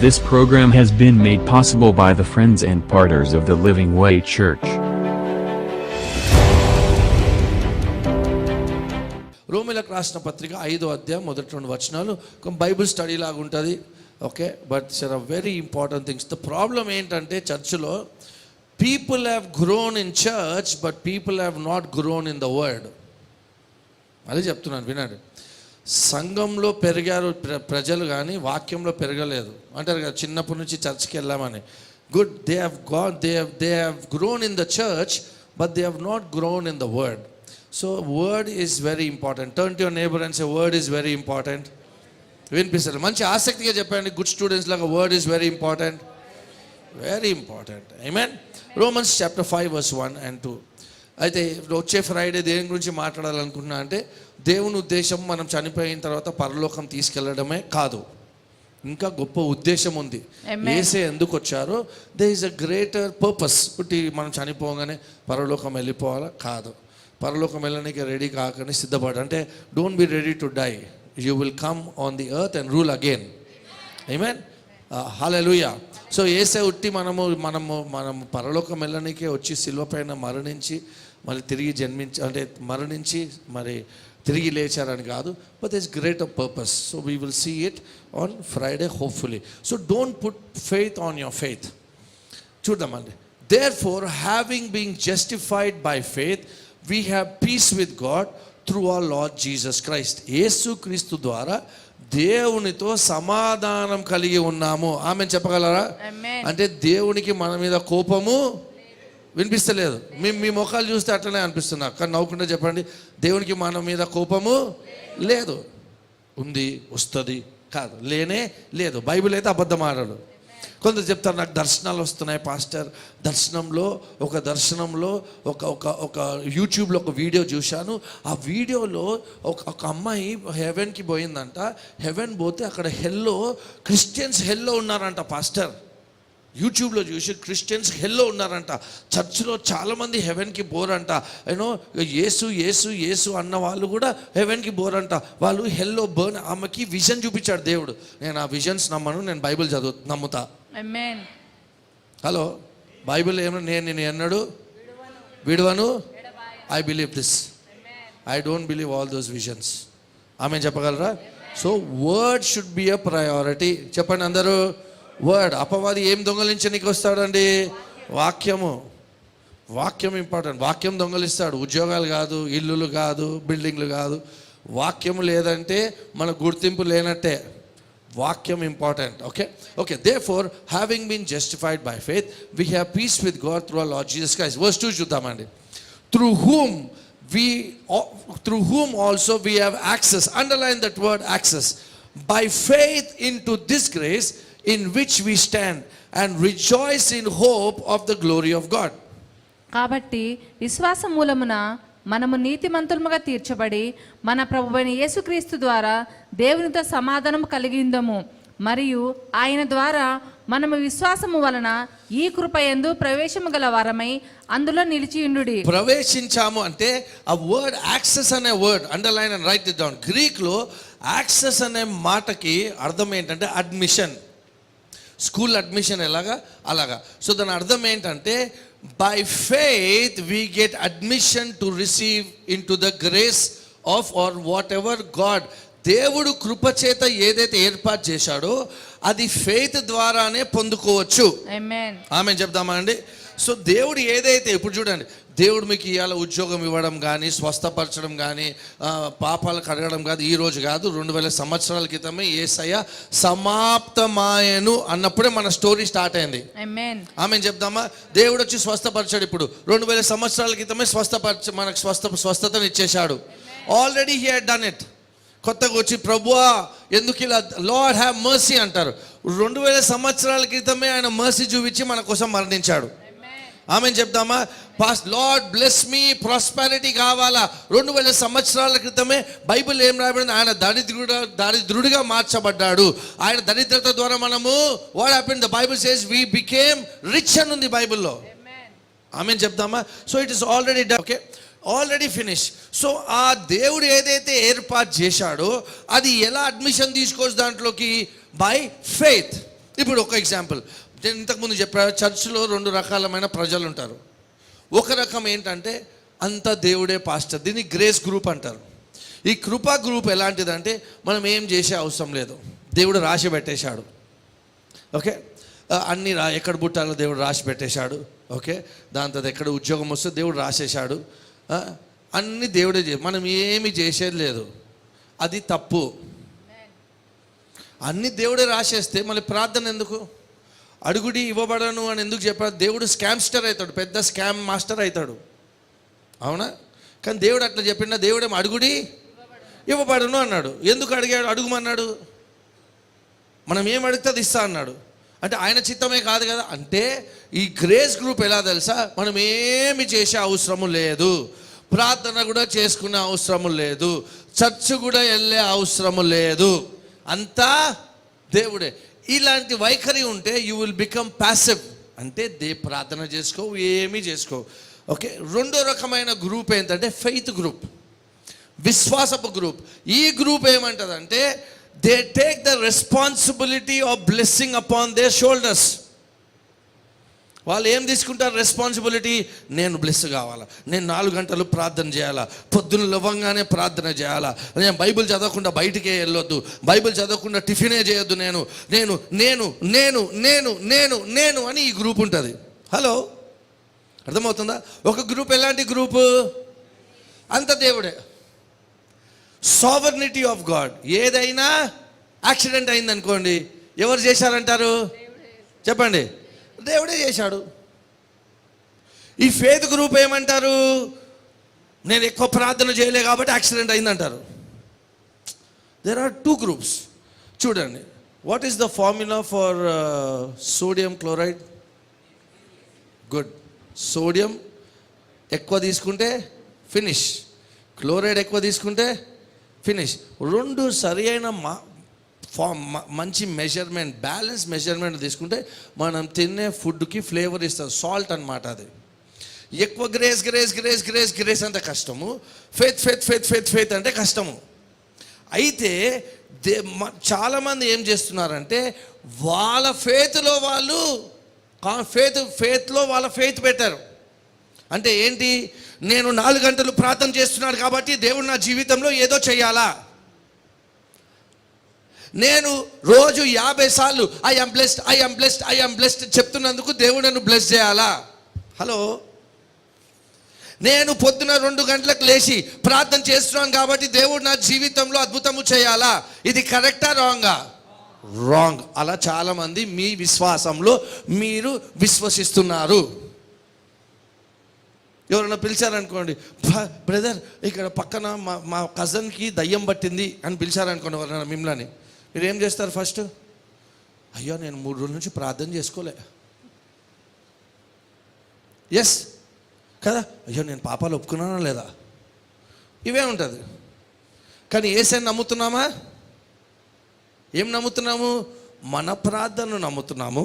This program has been made possible by the friends and partners of the Living Way Church. రోమీయులకు రాసిన పత్రిక 5వ అధ్యాయం మొదటి 2 వచనాలు ఒక బైబిల్ స్టడీ లాగా ఉంటుంది. Okay, but it's are very important things. The problem ఏంటంటే చర్చ్లో people have grown in church but people have not grown in the word. అదే చెప్తున్నాను, వినండి. సంఘంలో పెరిగారు ప్రజలు కానీ వాక్యంలో పెరగలేదు అంటారు కదా, చిన్నప్పటి నుంచి చర్చ్కి వెళ్ళామని. Good, they have grown in the church but they have not grown in the word. So word is very important. Turn to your neighbour and say word is very important. వినిపిస్తారు? మంచి ఆసక్తిగా చెప్పండి, గుడ్ స్టూడెంట్స్ లాగా. Word is very important, very important. Amen. Romans chapter 5 verse 1 and 2. అయితే వచ్చే Friday దేని గురించి మాట్లాడాలనుకుంటున్నా అంటే, దేవుని ఉద్దేశం మనం చనిపోయిన తర్వాత పరలోకం తీసుకెళ్లడమే కాదు, ఇంకా గొప్ప ఉద్దేశం ఉంది. యేసే ఎందుకు వచ్చారో, they is a greater purpose. ఒకటి మనం చనిపోగానే పరలోకం వెళ్ళిపోవాలా? కాదు. పరలోకం వెళ్ళడానికి రెడీ కాకనే సిద్ధపడ. అంటే don't be ready to die, you will come on the earth and rule again. Amen, hallelujah. So యేసే ఉట్టి మనము పరలోకం వెళ్ళడానికే వచ్చి సిలువ పైన మరణించి మళ్ళీ తిరిగి జన్మించి, అంటే మరణించి మరి తిరిగి లేచారని కాదు. But this greater purpose. So we will see it on Friday hopefully. So don't put faith on your faith. చూద్దామండి. Therefore, having been justified by faith, we have peace with God through our Lord Jesus Christ. యేసు క్రీస్తు ద్వారా దేవునితో సమాధానం కలిగి ఉన్నాము. ఆమేన్ చెప్పగలరా? అంటే దేవునికి మన మీద కోపము వినిపిస్తలేదు. మీ ముఖాలు చూస్తే అట్లనే అనిపిస్తున్నా, కానీ నవ్వుకుంటే చెప్పండి, దేవునికి మన మీద కోపము లేదు. ఉంది, వస్తుంది కాదు, లేనే లేదు. బైబిల్ అయితే అబద్ధం ఆడదు. కొందరు చెప్తారు, నాకు దర్శనాలు వస్తున్నాయి పాస్టర్. దర్శనంలో ఒక యూట్యూబ్లో ఒక వీడియో చూశాను. ఆ వీడియోలో ఒక అమ్మాయి హెవెన్కి పోయిందంట. హెవెన్ పోతే అక్కడ క్రిస్టియన్స్ హెల్లో ఉన్నారంట పాస్టర్. యూట్యూబ్లో చూసి క్రిస్టియన్స్ హెల్లో ఉన్నారంట. చర్చ్లో చాలామంది హెవెన్కి పోరంట. యూనో యేసు అన్న వాళ్ళు కూడా హెవెన్కి పోరంట. వాళ్ళు హెల్లో బర్న్. ఆమెకి విజన్ చూపించాడు దేవుడు. నేను ఆ విజన్స్ నమ్మను, నేను బైబిల్ నమ్ముతా. ఆమేన్. హలో, బైబిల్ నేను ఎన్నడూ విడువను. I believe this. I don't believe all those visions. Amen చెప్పగలరా? So word should be a priority. చెప్పండి అందరూ, వర్డ్. అపవాది ఏం దొంగలించడానికి వస్తాడండి? వాక్యం ఇంపార్టెంట్. వాక్యం దొంగలిస్తాడు. ఉద్యోగాలు కాదు, ఇల్లులు కాదు, బిల్డింగ్లు కాదు. వాక్యం లేదంటే మన గుర్తింపు లేనట్టే. వాక్యం important. Okay. Therefore, having been justified by faith, we have peace with God through our Lord Jesus Christ. Verse 2 చూద్దామండి. Through whom also we have access. Underline that word, access. By faith into this grace in which we stand and rejoice in hope of the glory of God. కాబట్టి విశ్వాస మూలమున మనము నీతిమంతులుగా తీర్చబడి మన ప్రభువైన యేసుక్రీస్తు ద్వారా దేవునితో సమాధానం కలిగిందము. మరియు ఆయన ద్వారా మనము విశ్వాసము వలన ఈ కృపయందు ప్రవేశము గల వారమై అందులో నిలిచియుండుడి. ప్రవేశించాము అంటే ఆ వర్డ్ యాక్సెస్ అనే word underline and write it down. గ్రీక్లో యాక్సెస్ అనే మాటకి అర్థం ఏంటంటే అడ్మిషన్. స్కూల్ అడ్మిషన్ అలాగా. సో దాని అర్థం ఏంటంటే, by faith we get admission to receive into the grace of or whatever God. దేవుడు కృపచేత ఏదైతే ఏర్పాటు చేశాడో అది ఫెయిత్ ద్వారానే పొందుకోవచ్చు. ఆమేన్ చెప్దామా అండి? సో దేవుడు ఏదైతే, ఇప్పుడు చూడండి, దేవుడు మీకు ఇవాళ ఉద్యోగం ఇవ్వడం కానీ, స్వస్థపరచడం కానీ, పాపాలు కడగడం కాదు, ఈ రోజు కాదు, 2000 సంవత్సరాల క్రితమే యేసయ్య సమాప్తమాయను అన్నప్పుడే మన స్టోరీ స్టార్ట్ అయింది. ఆమేన్ చెప్దామా? దేవుడు వచ్చి స్వస్థపరచాడు. ఇప్పుడు 2000 సంవత్సరాల క్రితమే మనకు స్వస్థతను ఇచ్చేశాడు. Already he had done it. కొత్తగా వచ్చి ప్రభువా ఎందుకు ఇలా, లార్డ్ హ్యావ్ మర్సీ అంటారు. 2000 సంవత్సరాల క్రితమే ఆయన మర్సీ చూపించి మన కోసం మరణించాడు. ఆమేన్ చెప్దామా? లార్డ్ బ్లెస్ మీ, ప్రాస్పెరిటీ కావాలా. 2000 సంవత్సరాల క్రితమే బైబిల్ ఏం రాయబడింది? ఆయన దరిద్రుడిగా మార్చబడ్డాడు. ఆయన దరిద్రత ద్వారా మనము what happened? The Bible says we became rich అని ఉంది బైబిల్లో. ఆమేన్ చెప్దామా? So it is already done. Okay, already finish. So ఆ దేవుడు ఏదైతే ఏర్పాటు చేశాడో అది ఎలా అడ్మిషన్ తీసుకోవచ్చు దాంట్లోకి? By faith. ఇప్పుడు ఒక ఎగ్జాంపుల్, నేను ఇంతకుముందు చెప్పాను, చర్చిలో 2 రకాలమైన ప్రజలు ఉంటారు. ఒక రకం ఏంటంటే అంత దేవుడే పాస్టర్, దీన్ని గ్రేస్ గ్రూప్ అంటారు. ఈ కృపా గ్రూప్ ఎలాంటిదంటే మనం ఏం చేసే అవసరం లేదు, దేవుడు రాసి పెట్టేశాడు. ఓకే, అన్నీ ఎక్కడ పుట్టాలో దేవుడు రాసి పెట్టేశాడు. ఓకే, దాని తర్వాత ఎక్కడ ఉద్యోగం వస్తే దేవుడు రాసేశాడు. అన్నీ దేవుడే మనం ఏమి చేసేది లేదు, అది తప్పు. అన్నీ దేవుడే రాసేస్తే మళ్ళీ ప్రార్థన ఎందుకు? అడుగుడి ఇవ్వబడను అని ఎందుకు చెప్పాడు? దేవుడు స్కామ్స్టర్ అవుతాడు, పెద్ద స్కామ్ మాస్టర్ అవుతాడు, అవునా? కానీ దేవుడు అట్లా చెప్పిండా? దేవుడేమో అడుగుడి ఇవ్వబడను అన్నాడు. ఎందుకు అడిగాడు? అడుగుమన్నాడు. మనం ఏం అడిగితే అది ఇస్తా అన్నాడు. అంటే ఆయన చిత్తమే కాదు కదా. అంటే ఈ గ్రేస్ గ్రూప్ ఎలా తెలుసా? మనం ఏమి చేసే అవసరము లేదు, ప్రార్థన కూడా చేసుకునే అవసరము లేదు, చర్చ్ కూడా వెళ్ళే అవసరము లేదు, అంతా దేవుడే. ఇలాంటి వైఖరి ఉంటే యూ విల్ బికమ్ ప్యాసివ్. అంటే ప్రార్థన చేసుకోవు, ఏమీ చేసుకోవు. ఓకే, రెండో రకమైన గ్రూప్ ఏంటంటే ఫెయిత్ గ్రూప్, విశ్వాసపు గ్రూప్. ఈ గ్రూప్ ఏమంటదంటే they take the responsibility of blessing upon their shoulders. వాళ్ళు ఏం తీసుకుంటారు రెస్పాన్సిబిలిటీ? నేను బ్లెస్ కావాలా, నేను 4 గంటలు ప్రార్థన చేయాలా, పొద్దున్న లేవగానే ప్రార్థన చేయాలా, నేను బైబిల్ చదవకుండా బయటికే వెళ్ళొద్దు, బైబిల్ చదవకుండా టిఫినే చేయొద్దు, నేను నేను నేను నేను నేను నేను నేను అని ఈ గ్రూప్ ఉంటుంది. హలో, అర్థమవుతుందా? ఒక గ్రూప్ ఎలాంటి గ్రూపు? అంత దేవుడే, సావర్నిటీ ఆఫ్ గాడ్. ఏదైనా యాక్సిడెంట్ అయిందనుకోండి, ఎవరు చేశారంటారు? చెప్పండి, దేవుడే చేశాడు. ఈ ఫేత్ గ్రూప్ ఏమంటారు? నేను ఎక్కువ ప్రార్థన చేయలే కాబట్టి యాక్సిడెంట్ అయిందంటారు. There are 2 groups. చూడండి, what is the formula for sodium chloride? Good. Sodium ఎక్కువ తీసుకుంటే ఫినిష్, క్లోరైడ్ ఎక్కువ తీసుకుంటే ఫినిష్. 2 సరి అయిన మంచి మెజర్మెంట్, బ్యాలెన్స్ మెజర్మెంట్ తీసుకుంటే మనం తినే ఫుడ్కి ఫ్లేవర్ ఇస్తుంది. సాల్ట్ అన్నమాట అది. ఎక్కువ grace grace grace grace grace అంటే కష్టము, faith faith faith faith faith అంటే కష్టము. అయితే చాలామంది ఏం చేస్తున్నారంటే వాళ్ళ ఫేత్లో వాళ్ళు ఫేత్లో వాళ్ళ ఫేత్ పెట్టారు. అంటే ఏంటి? నేను 4 గంటలు ప్రార్థన చేస్తున్నాను కాబట్టి దేవుడు నా జీవితంలో ఏదో చేయాలా, నేను రోజు 50 సార్లు I am blessed I am blessed I am blessed చెప్తున్నందుకు దేవుడు నన్ను బ్లెస్ చేయాలా? హలో, నేను పొద్దున 2 గంటలకు లేచి ప్రార్థన చేస్తున్నాను కాబట్టి దేవుడు నా జీవితంలో అద్భుతము చేయాలా? ఇది కరెక్టా రాంగా? రాంగ్. అలా చాలామంది మీ విశ్వాసంలో మీరు విశ్వసిస్తున్నారు. ఎవరైనా పిలిచారనుకోండి, బ్రదర్ ఇక్కడ పక్కన మా కజన్కి దయ్యం పట్టింది అని పిలిచారనుకోండి ఎవరైనా మిమ్మల్ని, మీరు ఏం చేస్తారు? ఫస్ట్, అయ్యో నేను 3 రోజుల నుంచి ప్రార్థన చేసుకోలే, ఎస్ కదా, అయ్యో నేను పాపాలు ఒప్పుకున్నానా లేదా, ఇవే ఉంటుంది. కానీ యేసుని నమ్ముతున్నామా? ఏం నమ్ముతున్నాము? మన ప్రార్థనను నమ్ముతున్నాము,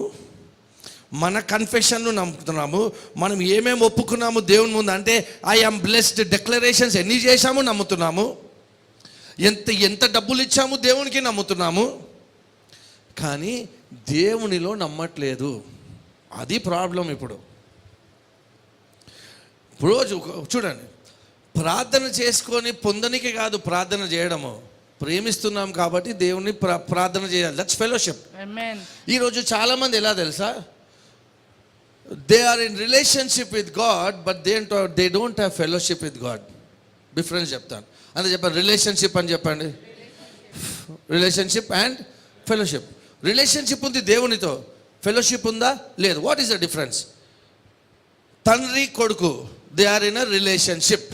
మన కన్ఫెషన్ను నమ్ముతున్నాము, మనం ఏమేమి ఒప్పుకున్నాము దేవుని ముందు. అంటే ఐ యామ్ బ్లెస్డ్ డిక్లరేషన్స్ ఎన్ని చేశాము నమ్ముతున్నాము, ఎంత డబ్బులు ఇచ్చాము దేవునికి నమ్ముతున్నాము, కానీ దేవునిలో నమ్మట్లేదు. అది ప్రాబ్లం. ఇప్పుడు రోజు చూడండి, ప్రార్థన చేసుకొని పొందనికి కాదు ప్రార్థన చేయడము, ప్రేమిస్తున్నాం కాబట్టి దేవుని ప్రార్థన చేయాలి. That's fellowship. ఈరోజు చాలామంది ఎలా తెలుసా, they are in relationship with God but they don't have fellowship with God. Difference చెప్తాను. అంతే చెప్పండి, రిలేషన్షిప్ అని చెప్పండి. Relationship and fellowship. రిలేషన్షిప్ ఉంది దేవునితో, ఫెలోషిప్ ఉందా? లేదు. What is the difference? తండ్రి కొడుకు, they are in a relationship.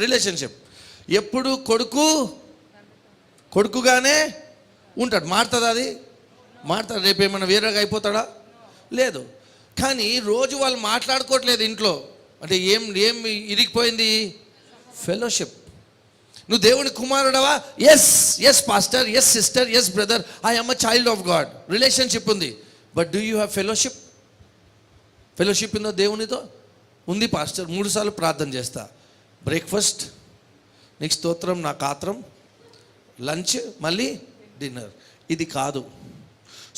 Relationship ఎప్పుడు కొడుకుగానే ఉంటాడు. మారుతుంది అది? మారుతాడు. రేపు ఏమైనా వేరేగా అయిపోతాడా? లేదు. కానీ రోజు వాళ్ళు మాట్లాడుకోవట్లేదు ఇంట్లో. అంటే ఏం ఇరిగిపోయింది? ఫెలోషిప్. నువ్వు దేవుని కుమారుడవా? Yes yes pastor, yes sister, yes brother, I am a child of God. Relationship ఉంది. But do you have fellowship? Fellowship ఉందో దేవునితో? ఉంది పాస్టర్, 3 సార్లు ప్రార్థన చేస్తా, బ్రేక్ఫాస్ట్, నీకు స్తోత్రం, నాకు ఆత్రం, లంచ్, మళ్ళీ డిన్నర్. ఇది కాదు.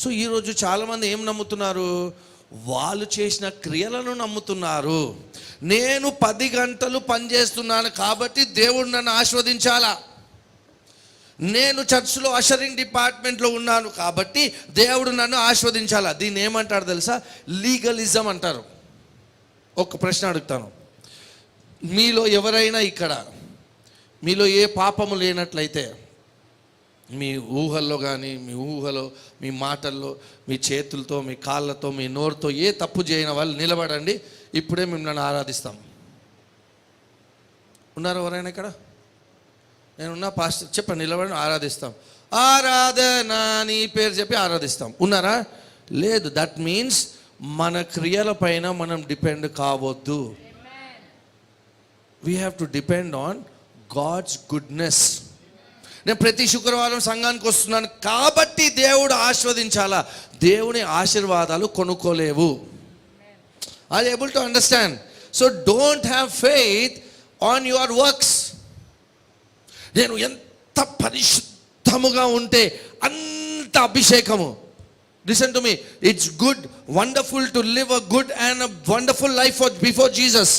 సో ఈరోజు చాలామంది ఏం నమ్ముతున్నారు? వాళ్ళు చేసిన క్రియలను నమ్ముతున్నారు. నేను 10 గంటలు పనిచేస్తున్నాను కాబట్టి దేవుడు నన్ను ఆశీర్వదించాలా, నేను చర్చ్లో అషరింగ్ డిపార్ట్మెంట్లో ఉన్నాను కాబట్టి దేవుడు నన్ను ఆశీర్వదించాలా. దీన్ని ఏమంటారు తెలుసా? లీగలిజం అంటారు. ఒక ప్రశ్న అడుగుతాను, మీలో ఎవరైనా ఇక్కడ మీలో ఏ పాపము లేనట్లయితే, మీ ఊహల్లో కానీ మీ మాటల్లో, మీ చేతులతో, మీ కాళ్ళతో, మీ నోరుతో ఏ తప్పు చేయని వాళ్ళు నిలబడండి. ఇప్పుడే మిమ్మల్ని ఆరాధిస్తాం. ఉన్నారు ఎవరైనా ఇక్కడ? నేనున్నా పాస్టర్, చెప్పండి, నిలబడి ఆరాధిస్తాం. ఆరాధన నీ పేరు చెప్పి ఆరాధిస్తాం. ఉన్నారా? లేదు. దట్ మీన్స్ మన క్రియల పైన మనం డిపెండ్ కావద్దు. We have to depend on God's goodness. నేను ప్రతి శుక్రవారం సంఘానికి వస్తున్నాను కాబట్టి దేవుడు ఆశీర్వదించాలా. దేవుని ఆశీర్వాదాలు కొనుక్కోలేవు. Are you able to understand? So don't have faith on your works. నేను ఎంత పరిశుద్ధముగా ఉంటే అంత అభిషేకము. Listen to me, it's good, wonderful to live a good and a wonderful life before Jesus.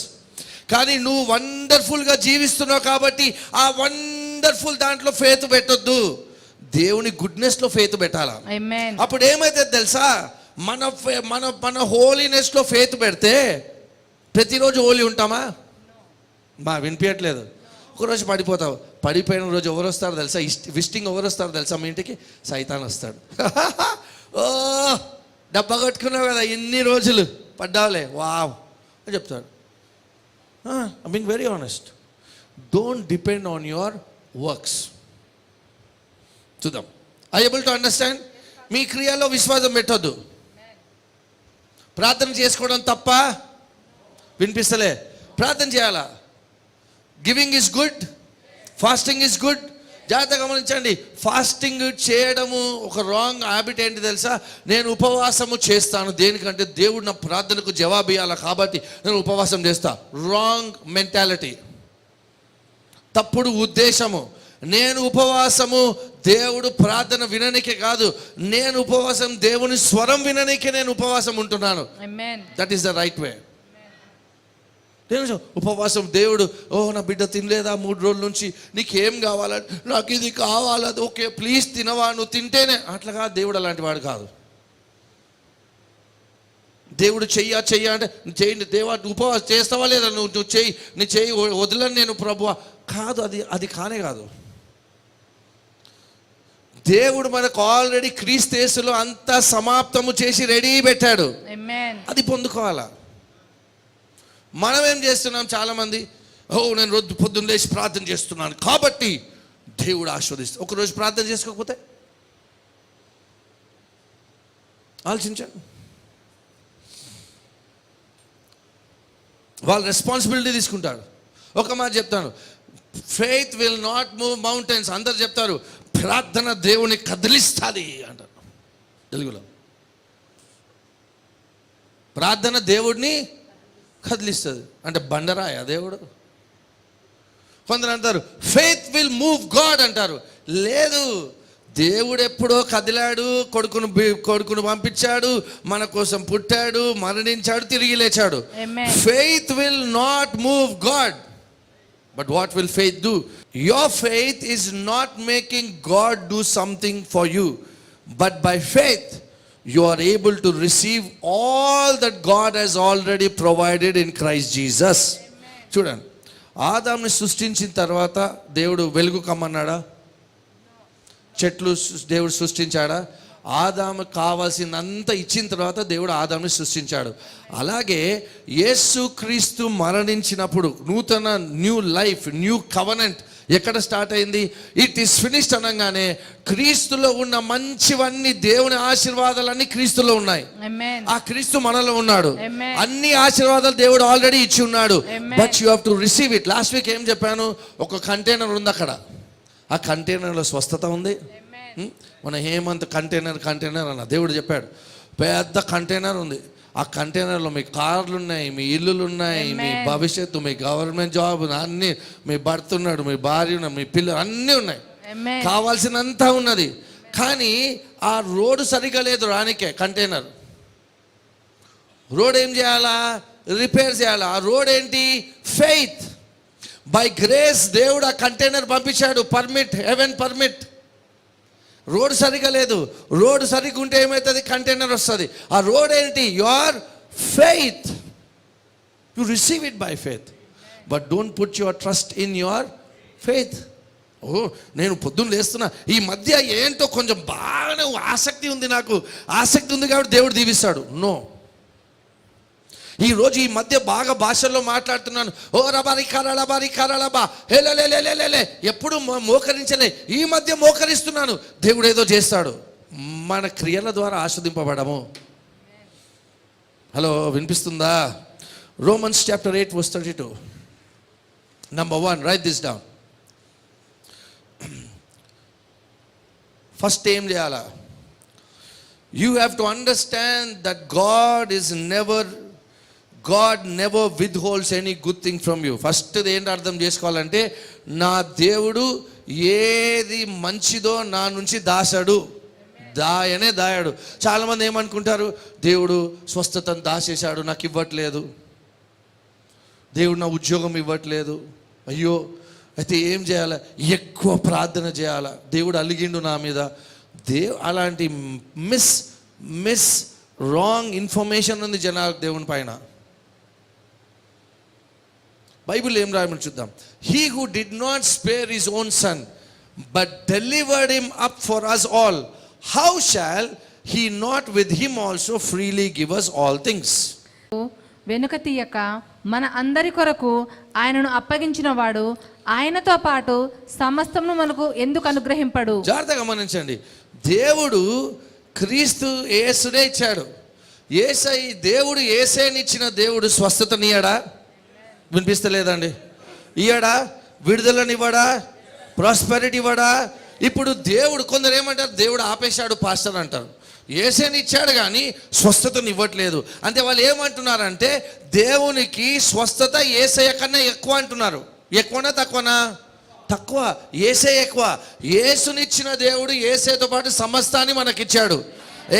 కానీ నువ్వు వండర్ఫుల్గా జీవిస్తున్నావు కాబట్టి ఆ వండర్ఫుల్ దాంట్లో ఫెయిత్ పెట్టొద్దు. దేవుని గుడ్నెస్లో ఫెయిత్ పెట్టాలా. అప్పుడు ఏమైతే తెలుసా? మన హోలీనెస్లో ఫెయిత్ పెడితే ప్రతిరోజు హోలీ ఉంటామా? వినిపించట్లేదు. ఒకరోజు పడిపోతావు. పడిపోయిన రోజు ఎవరు వస్తారో తెలుసా? విజిటింగ్ ఎవరు వస్తారో తెలుసా? మీ ఇంటికి సైతాన్ వస్తాడు. ఓ డబ్బా కట్టుకున్నావు కదా, ఇన్ని రోజులు పడ్డావులే, వావ్ అని చెప్తాడు. I'm being very honest. Don't depend on your works. చూద్దాం. Are you able to understand? మీ క్రియలో విశ్వాసం పెట్టొద్దు. ప్రార్థన చేసుకోవడం తప్ప? వినిపిస్తలే. ప్రార్థన చేయాలా. Giving is good, fasting is good. జాగ్రత్తగా గమనించండి. ఫాస్టింగ్ చేయడము ఒక రాంగ్ హ్యాబిట్. ఏంటి తెలుసా? నేను ఉపవాసము చేస్తాను దేనికంటే దేవుడు నా ప్రార్థనకు జవాబు ఇవ్వాలి కాబట్టి నేను ఉపవాసం చేస్తా. రాంగ్ మెంటాలిటీ, తప్పుడు ఉద్దేశము. నేను ఉపవాసము దేవుడు ప్రార్థన విననికే కాదు, నేను ఉపవాసం దేవుని స్వరం విననికే నేను ఉపవాసం ఉంటున్నాను. That is the right way. ఉపవాసం దేవుడు, నా బిడ్డ తినలేదా 3 రోజుల నుంచి, నీకేం కావాలా? నాకు ఇది కావాలా? ఓకే ప్లీజ్ తినవా, నువ్వు తింటేనే. అట్లాగా దేవుడు అలాంటి వాడు కాదు. దేవుడు చెయ్య అంటే చేయండి. దేవా ఉపవాసం చేస్తావా లేదా? నువ్వు చెయ్యి, నీ చెయ్యి వదలని నేను ప్రభువా కాదు. అది కానే కాదు. దేవుడు మనకు ఆల్రెడీ క్రీస్తు యేసులో అంతా సమాప్తము చేసి రెడీ పెట్టాడు. అది పొందుకోవాలా. మనం ఏం చేస్తున్నాం? చాలామంది నేను రోజు పొద్దున్న లేచి ప్రార్థన చేస్తున్నాను కాబట్టి దేవుడు ఆశీర్వదిస్తాడు. ఒకరోజు ప్రార్థన చేసుకోకపోతే ఆలోచించండి. వాళ్ళు రెస్పాన్సిబిలిటీ తీసుకుంటారు. ఒక మాట చెప్తాను, faith will not move mountains. అందరు చెప్తారు ప్రార్థన దేవుని కదిలిస్తుంది అంటారు తెలుగులో. ప్రార్థన దేవుడిని కదిలిస్తుంది అంటే బండరాయ దేవుడు. కొందరు అంటారు ఫెయిత్ విల్ మూవ్ గాడ్ అంటారు. లేదు, దేవుడు ఎప్పుడో కదిలాడు, కొడుకును పంపించాడు, మన కోసం పుట్టాడు, మరణించాడు, తిరిగి లేచాడు. Faith will not move God. But what will faith do? Your faith is not making God do something for you, but by faith you are able to receive all that God has already provided in Christ Jesus. చూడండి, ఆదాంని సృష్టించిన తర్వాత దేవుడు వెలుగు కమ్మన్నాడా? చెట్లు దేవుడు సృష్టించాడా? ఆదాము కావాల్సిందంతా ఇచ్చిన తర్వాత దేవుడు ఆదాముని సృష్టించాడు. అలాగే యేసుక్రీస్తు మరణించినప్పుడు నూతన న్యూ లైఫ్, న్యూ కవెనెంట్ ఎక్కడ స్టార్ట్ అయింది? ఇట్ ఈస్ ఫినిష్డ్ అనగానే క్రీస్తులో ఉన్న మంచివన్నీ, దేవుని ఆశీర్వాదాలన్నీ క్రీస్తులో ఉన్నాయి. ఆ క్రీస్తు మనలో ఉన్నాడు. అన్ని ఆశీర్వాదాలు దేవుడు ఆల్రెడీ ఇచ్చి ఉన్నాడు. But you have to receive it. Last week ఏం చెప్పాను? ఒక కంటైనర్ ఉంది అక్కడ. ఆ కంటైనర్లో స్వస్థత ఉంది. మన హేమంత్ కంటైనర్ అన్న దేవుడు చెప్పాడు. పెద్ద కంటైనర్ ఉంది. ఆ కంటైనర్లో మీ కార్లు ఉన్నాయి, మీ ఇల్లులు ఉన్నాయి, మీ భవిష్యత్తు, మీ గవర్నమెంట్ జాబ్ అన్నీ, మీ భర్త ఉన్నాడు, మీ భార్య ఉన్నాడు, మీ పిల్లలు అన్నీ ఉన్నాయి, కావాల్సినంత ఉన్నది. కానీ ఆ రోడ్డు సరిగా లేదు రానికే కంటైనర్. రోడ్ ఏం చేయాలా? రిపేర్ చేయాలా. ఆ రోడ్ ఏంటి? ఫెయిత్. బై గ్రేస్ దేవుడు ఆ కంటైనర్ పంపించాడు. Permit, haven permit. రోడ్ సరిగా లేదు. రోడ్ సరిగ్గా ఉంటే ఏమవుతుంది? కంటైనర్ వస్తుంది. ఆ రోడ్ ఏంటి? Your faith. You receive it by faith, but don't put your trust in your faith. నేను పొద్దున్న లేస్తున్నా, ఈ మధ్య ఏంటో కొంచెం బాగానే ఆసక్తి ఉంది, నాకు ఆసక్తి ఉంది కాబట్టి దేవుడు దీవిస్తాడు. నో. ఈరోజు ఈ మధ్య బాగా భాషల్లో మాట్లాడుతున్నాను. ఓ రబారి కరళబారి కరళబా హేలే ఎప్పుడు మోకరించలే, ఈ మధ్య మోకరిస్తున్నాను. దేవుడు ఏదో చేస్తాడు. మన క్రియల ద్వారా ఆస్వాదింపబడము. హలో, వినిపిస్తుందా? Romans chapter 8 verse 32. Number 1, write this down. First ఏం చేయాలా? You have to understand that God never withholds any good thing from you. First ఏంటి అర్థం చేసుకోవాలంటే, నా దేవుడు ఏది మంచిదో నా నుంచి దాచాడు. దాయాడు. చాలామంది ఏమనుకుంటారు, దేవుడు స్వస్థతను దాచేశాడు, నాకు ఇవ్వట్లేదు, దేవుడు నా ఉద్యోగం ఇవ్వట్లేదు, అయ్యో అయితే ఏం చేయాలి? ఎక్కువ ప్రార్థన చేయాలా, దేవుడు అలిగిండు నా మీద. అలాంటి మిస్ రాంగ్ ఇన్ఫర్మేషన్ ఉంది జనాలకు దేవుని పైన. బైబిల్ ఏం రాయమని చూద్దాం. He who did not spare his own son but delivered him up for us all, how shall he not with him also freely give us all things. వెనుక తీయక మన అందరి కొరకు ఆయనను అప్పగించిన వాడు ఆయనతో పాటు సమస్తమును మనకు ఎందుకు అనుగ్రహింపడు? జాగ్రత్తగా గమనించండి. దేవుడు క్రీస్తు యేసునే ఇచ్చాడు. దేవుడు యేసేనిచ్చిన దేవుడు స్వస్థతనియ్యడా? వినిపిస్తలేదండి? ఇయ్యడా? విడుదలనివ్వడా? ప్రాస్పెరిటీ ఇవ్వడా? ఇప్పుడు దేవుడు, కొందరు ఏమంటారు, దేవుడు ఆపేశాడు పాస్టర్ అంటారు. యేసేని ఇచ్చాడు కానీ స్వస్థతను ఇవ్వట్లేదు అంటే వాళ్ళు ఏమంటున్నారంటే, దేవునికి స్వస్థత యేసయ్య కన్నా ఎక్కువ అంటున్నారు. ఎక్కువనా తక్కువనా? తక్కువ. యేసే ఎక్కువ. యేసునిచ్చిన దేవుడు యేసేతో పాటు సమస్తాన్ని మనకిచ్చాడు.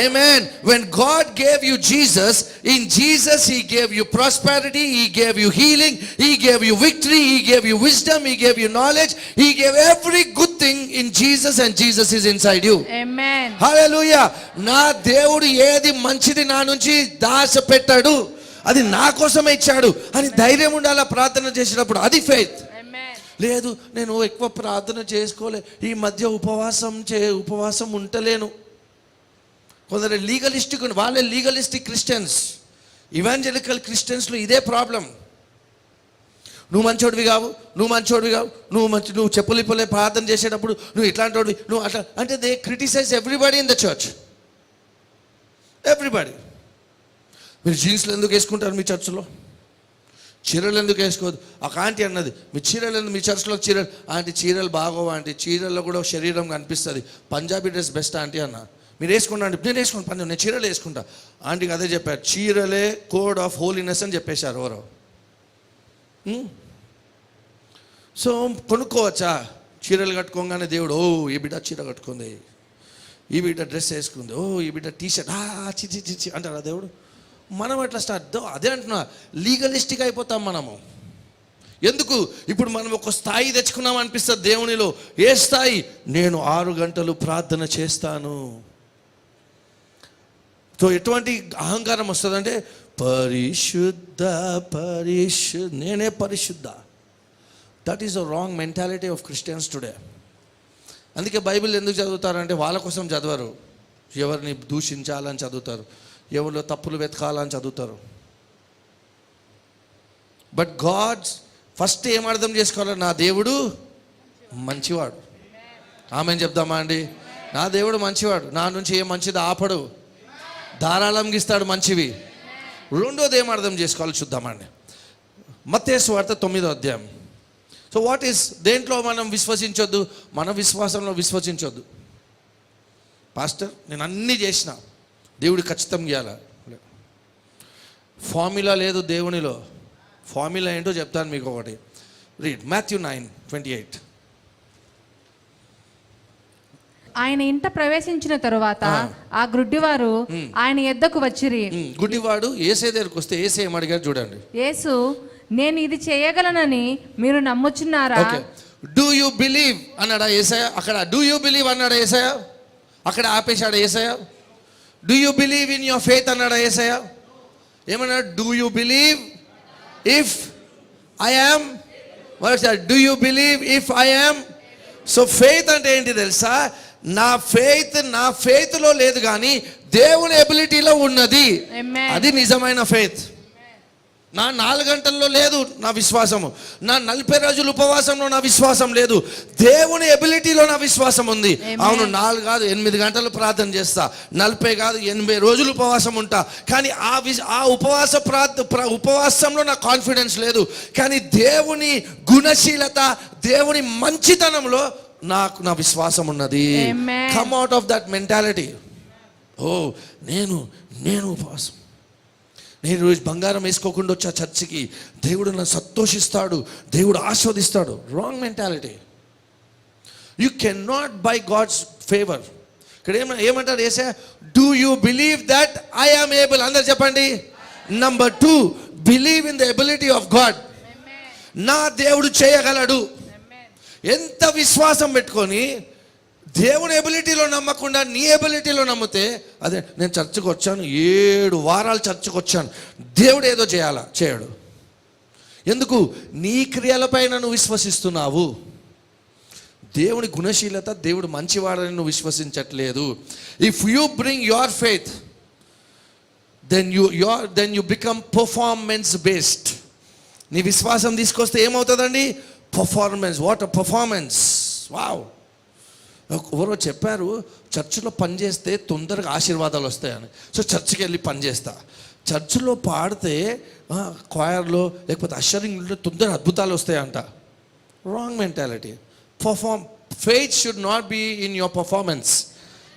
Amen. When God gave you Jesus, in Jesus He gave you prosperity, He gave you healing, He gave you victory, He gave you wisdom, He gave you knowledge, He gave every good thing in Jesus, and Jesus is inside you. Amen. Hallelujah. నా దేవుడు ఏది మంచిది నా నుంచి దాచిపెట్టాడు, అది నా కోసమే ఇచ్చాడు అని ధైర్యం ఉండాలా ప్రార్థన చేసినప్పుడు. అది ఫెయిత్. లేదు, నేను ఎక్కువ ప్రార్థన చేసుకోలే, ఈ మధ్య ఉపవాసం ఉంటలేను. కొందరు వాళ్ళే లీగలిస్టిక్ క్రిస్టియన్స్. ఇవాంజలికల్ క్రిస్టియన్స్లో ఇదే ప్రాబ్లం. నువ్వు మంచోడివి కావు, నువ్వు చెప్పులిప్పులే ప్రార్థన చేసేటప్పుడు నువ్వు ఇట్లాంటి వాడివి, నువ్వు అట్లా అంటే they criticize everybody in the church. Everybody. మీరు జీన్స్లు ఎందుకు వేసుకుంటారు మీ చర్చ్లో? చీరలు ఎందుకు వేసుకోవద్దు? ఒక ఆంటీ అన్నది, మీ చీరలు ఎందుకు, మీ చర్చ్లో చీరలు? ఆంటీ చీరలు బాగోవా ఆంటీ, చీరల్లో కూడా శరీరం కనిపిస్తుంది, పంజాబీ డ్రెస్ బెస్ట్ ఆంటీ అన్న. మీరు వేసుకున్నా అంటే నేను వేసుకుని పని, నేను చీరలు వేసుకుంటా. ఆంటీకి అదే చెప్పారు, చీరలే కోడ్ ఆఫ్ హోలీనెస్ అని చెప్పేశారు ఎవరో. సో కొనుక్కోవచ్చా? చీరలు కట్టుకోగానే దేవుడు, ఓ ఈ బిడ్డ చీర కట్టుకుంది, ఈ బిడ్డ డ్రెస్ వేసుకుంది, ఓ ఈ బిడ్డ టీషర్ట్ చిచి అంటారా దేవుడు? మనం ఎట్లా స్టార్ట్? అదే అంటున్నా, లీగలిస్టిక్ అయిపోతాం మనము. ఎందుకు? ఇప్పుడు మనం ఒక స్థాయి తెచ్చుకున్నాం అనిపిస్తుంది దేవునిలో. ఏ స్థాయి? నేను 6 గంటలు ప్రార్థన చేస్తాను. సో ఎటువంటి అహంకారం వస్తుందంటే, నేనే పరిశుద్ధ. That is a wrong mentality of Christians today. అందుకే బైబిల్ ఎందుకు చదువుతారంటే వాళ్ళ కోసం చదవరు, ఎవరిని దూషించాలని చదువుతారు, ఎవరిలో తప్పులు వెతకాలని చదువుతారు. బట్ గాడ్ ఫస్ట్ ఏం అర్థం చేసుకోవాలి? నా దేవుడు మంచివాడు. ఆమెను చెప్దామా అండి? నా దేవుడు మంచివాడు, నా నుంచి ఏ మంచిది ఆపడు, ధారాళంగా ఇస్తాడు మంచివి. రెండోది ఏం అర్థం చేసుకోవాలి చూద్దామండి. మత్తయి సువార్త 9వ అధ్యాయం. సో వాట్ ఈస్, దేంట్లో మనం విశ్వసించొద్దు? మన విశ్వాసంలో విశ్వసించొద్దు. పాస్టర్ నేను అన్నీ చేసిన, దేవుడు ఖచ్చితంగా చేయాలి. ఫార్ములా లేదు దేవునిలో. ఫార్ములా ఏంటో చెప్తాను మీకు ఒకటి. Read Matthew 9:28. ఆయన ఇంట ప్రవేశించిన తరువాత ఆ గ్రుడ్డివారు ఆయన యొద్దకు వచ్చిరి. గుడ్డివాడు యేసే దగ్గరికి వస్తే యేసే ఏమడిగారు చూడండి. యేసు, నేను ఇది చేయగలనని మీరు నమ్ముచున్నారా? ఓకే, డూ యూ బిలీవ్ అన్నాడా యేసయ్య? అక్కడ డూ యూ బిలీవ్ అన్నాడా యేసయ్య? అక్కడ ఆపేశాడా Yesayya? Do you believe in your faith అన్నాడా యేసయ్య? ఏమన్నాడు? Do you believe if I am, do you believe if I am. So faith అంటే ఏంటి తెలుసా? నా ఫెయిత్లో లేదు కానీ దేవుని ఎబిలిటీలో ఉన్నది. అది నిజమైన ఫెయిత్. నా 4 గంటల్లో లేదు నా విశ్వాసము, నా 40 రోజులు ఉపవాసంలో నా విశ్వాసం లేదు, దేవుని ఎబిలిటీలో నా విశ్వాసం ఉంది. అవును, 4 కాదు 8 గంటలు ప్రార్థన చేస్తా, 40 కాదు 80 రోజులు ఉపవాసం ఉంటా, కానీ ఆ ఉపవాసంలో నా కాన్ఫిడెన్స్ లేదు. కానీ దేవుని గుణశీలత, దేవుని మంచితనంలో నా విశ్వాసం ఉన్నది. Come out of that mentality. ఓ నేను ఉపవాసం, నేను రోజు బంగారం వేసుకోకుండా వచ్చా చర్చికి, దేవుడు నన్ను సంతోషిస్తాడు, దేవుడు ఆస్వాదిస్తాడు. Wrong mentality. You can not buy God's favour. ఇక్కడ ఏమంటారు యేసే? Do you believe that I am able. అందరు చెప్పండి. Number 2, believe in the ability of God. నా దేవుడు చేయగలడు. ఎంత విశ్వాసం పెట్టుకొని దేవుని ఎబిలిటీలో నమ్మకుండా నీ ఎబిలిటీలో నమ్మితే, అదే నేను చర్చకు వచ్చాను, 7 వారాలు చర్చకు వచ్చాను, దేవుడు ఏదో చేయడు. ఎందుకు? నీ క్రియలపైన నువ్వు విశ్వసిస్తున్నావు. దేవుని గుణశీలత, దేవుడు మంచివాడని నువ్వు విశ్వసించట్లేదు. If you bring your faith, then you become performance based. నీ విశ్వాసం తీసుకొస్తే ఏమవుతుందండి? Performance. What a performance! Wow. ఎవరో చెప్పారు, చర్చిలో పనిచేస్తే తొందరగా ఆశీర్వాదాలు వస్తాయని. సో చర్చికి వెళ్ళి పనిచేస్తా. చర్చిలో పాడితే, క్వైర్లో లేకపోతే అషరింగ్లో తొందరగా అద్భుతాలు వస్తాయంట. Wrong mentality. Faith should not be in your performance.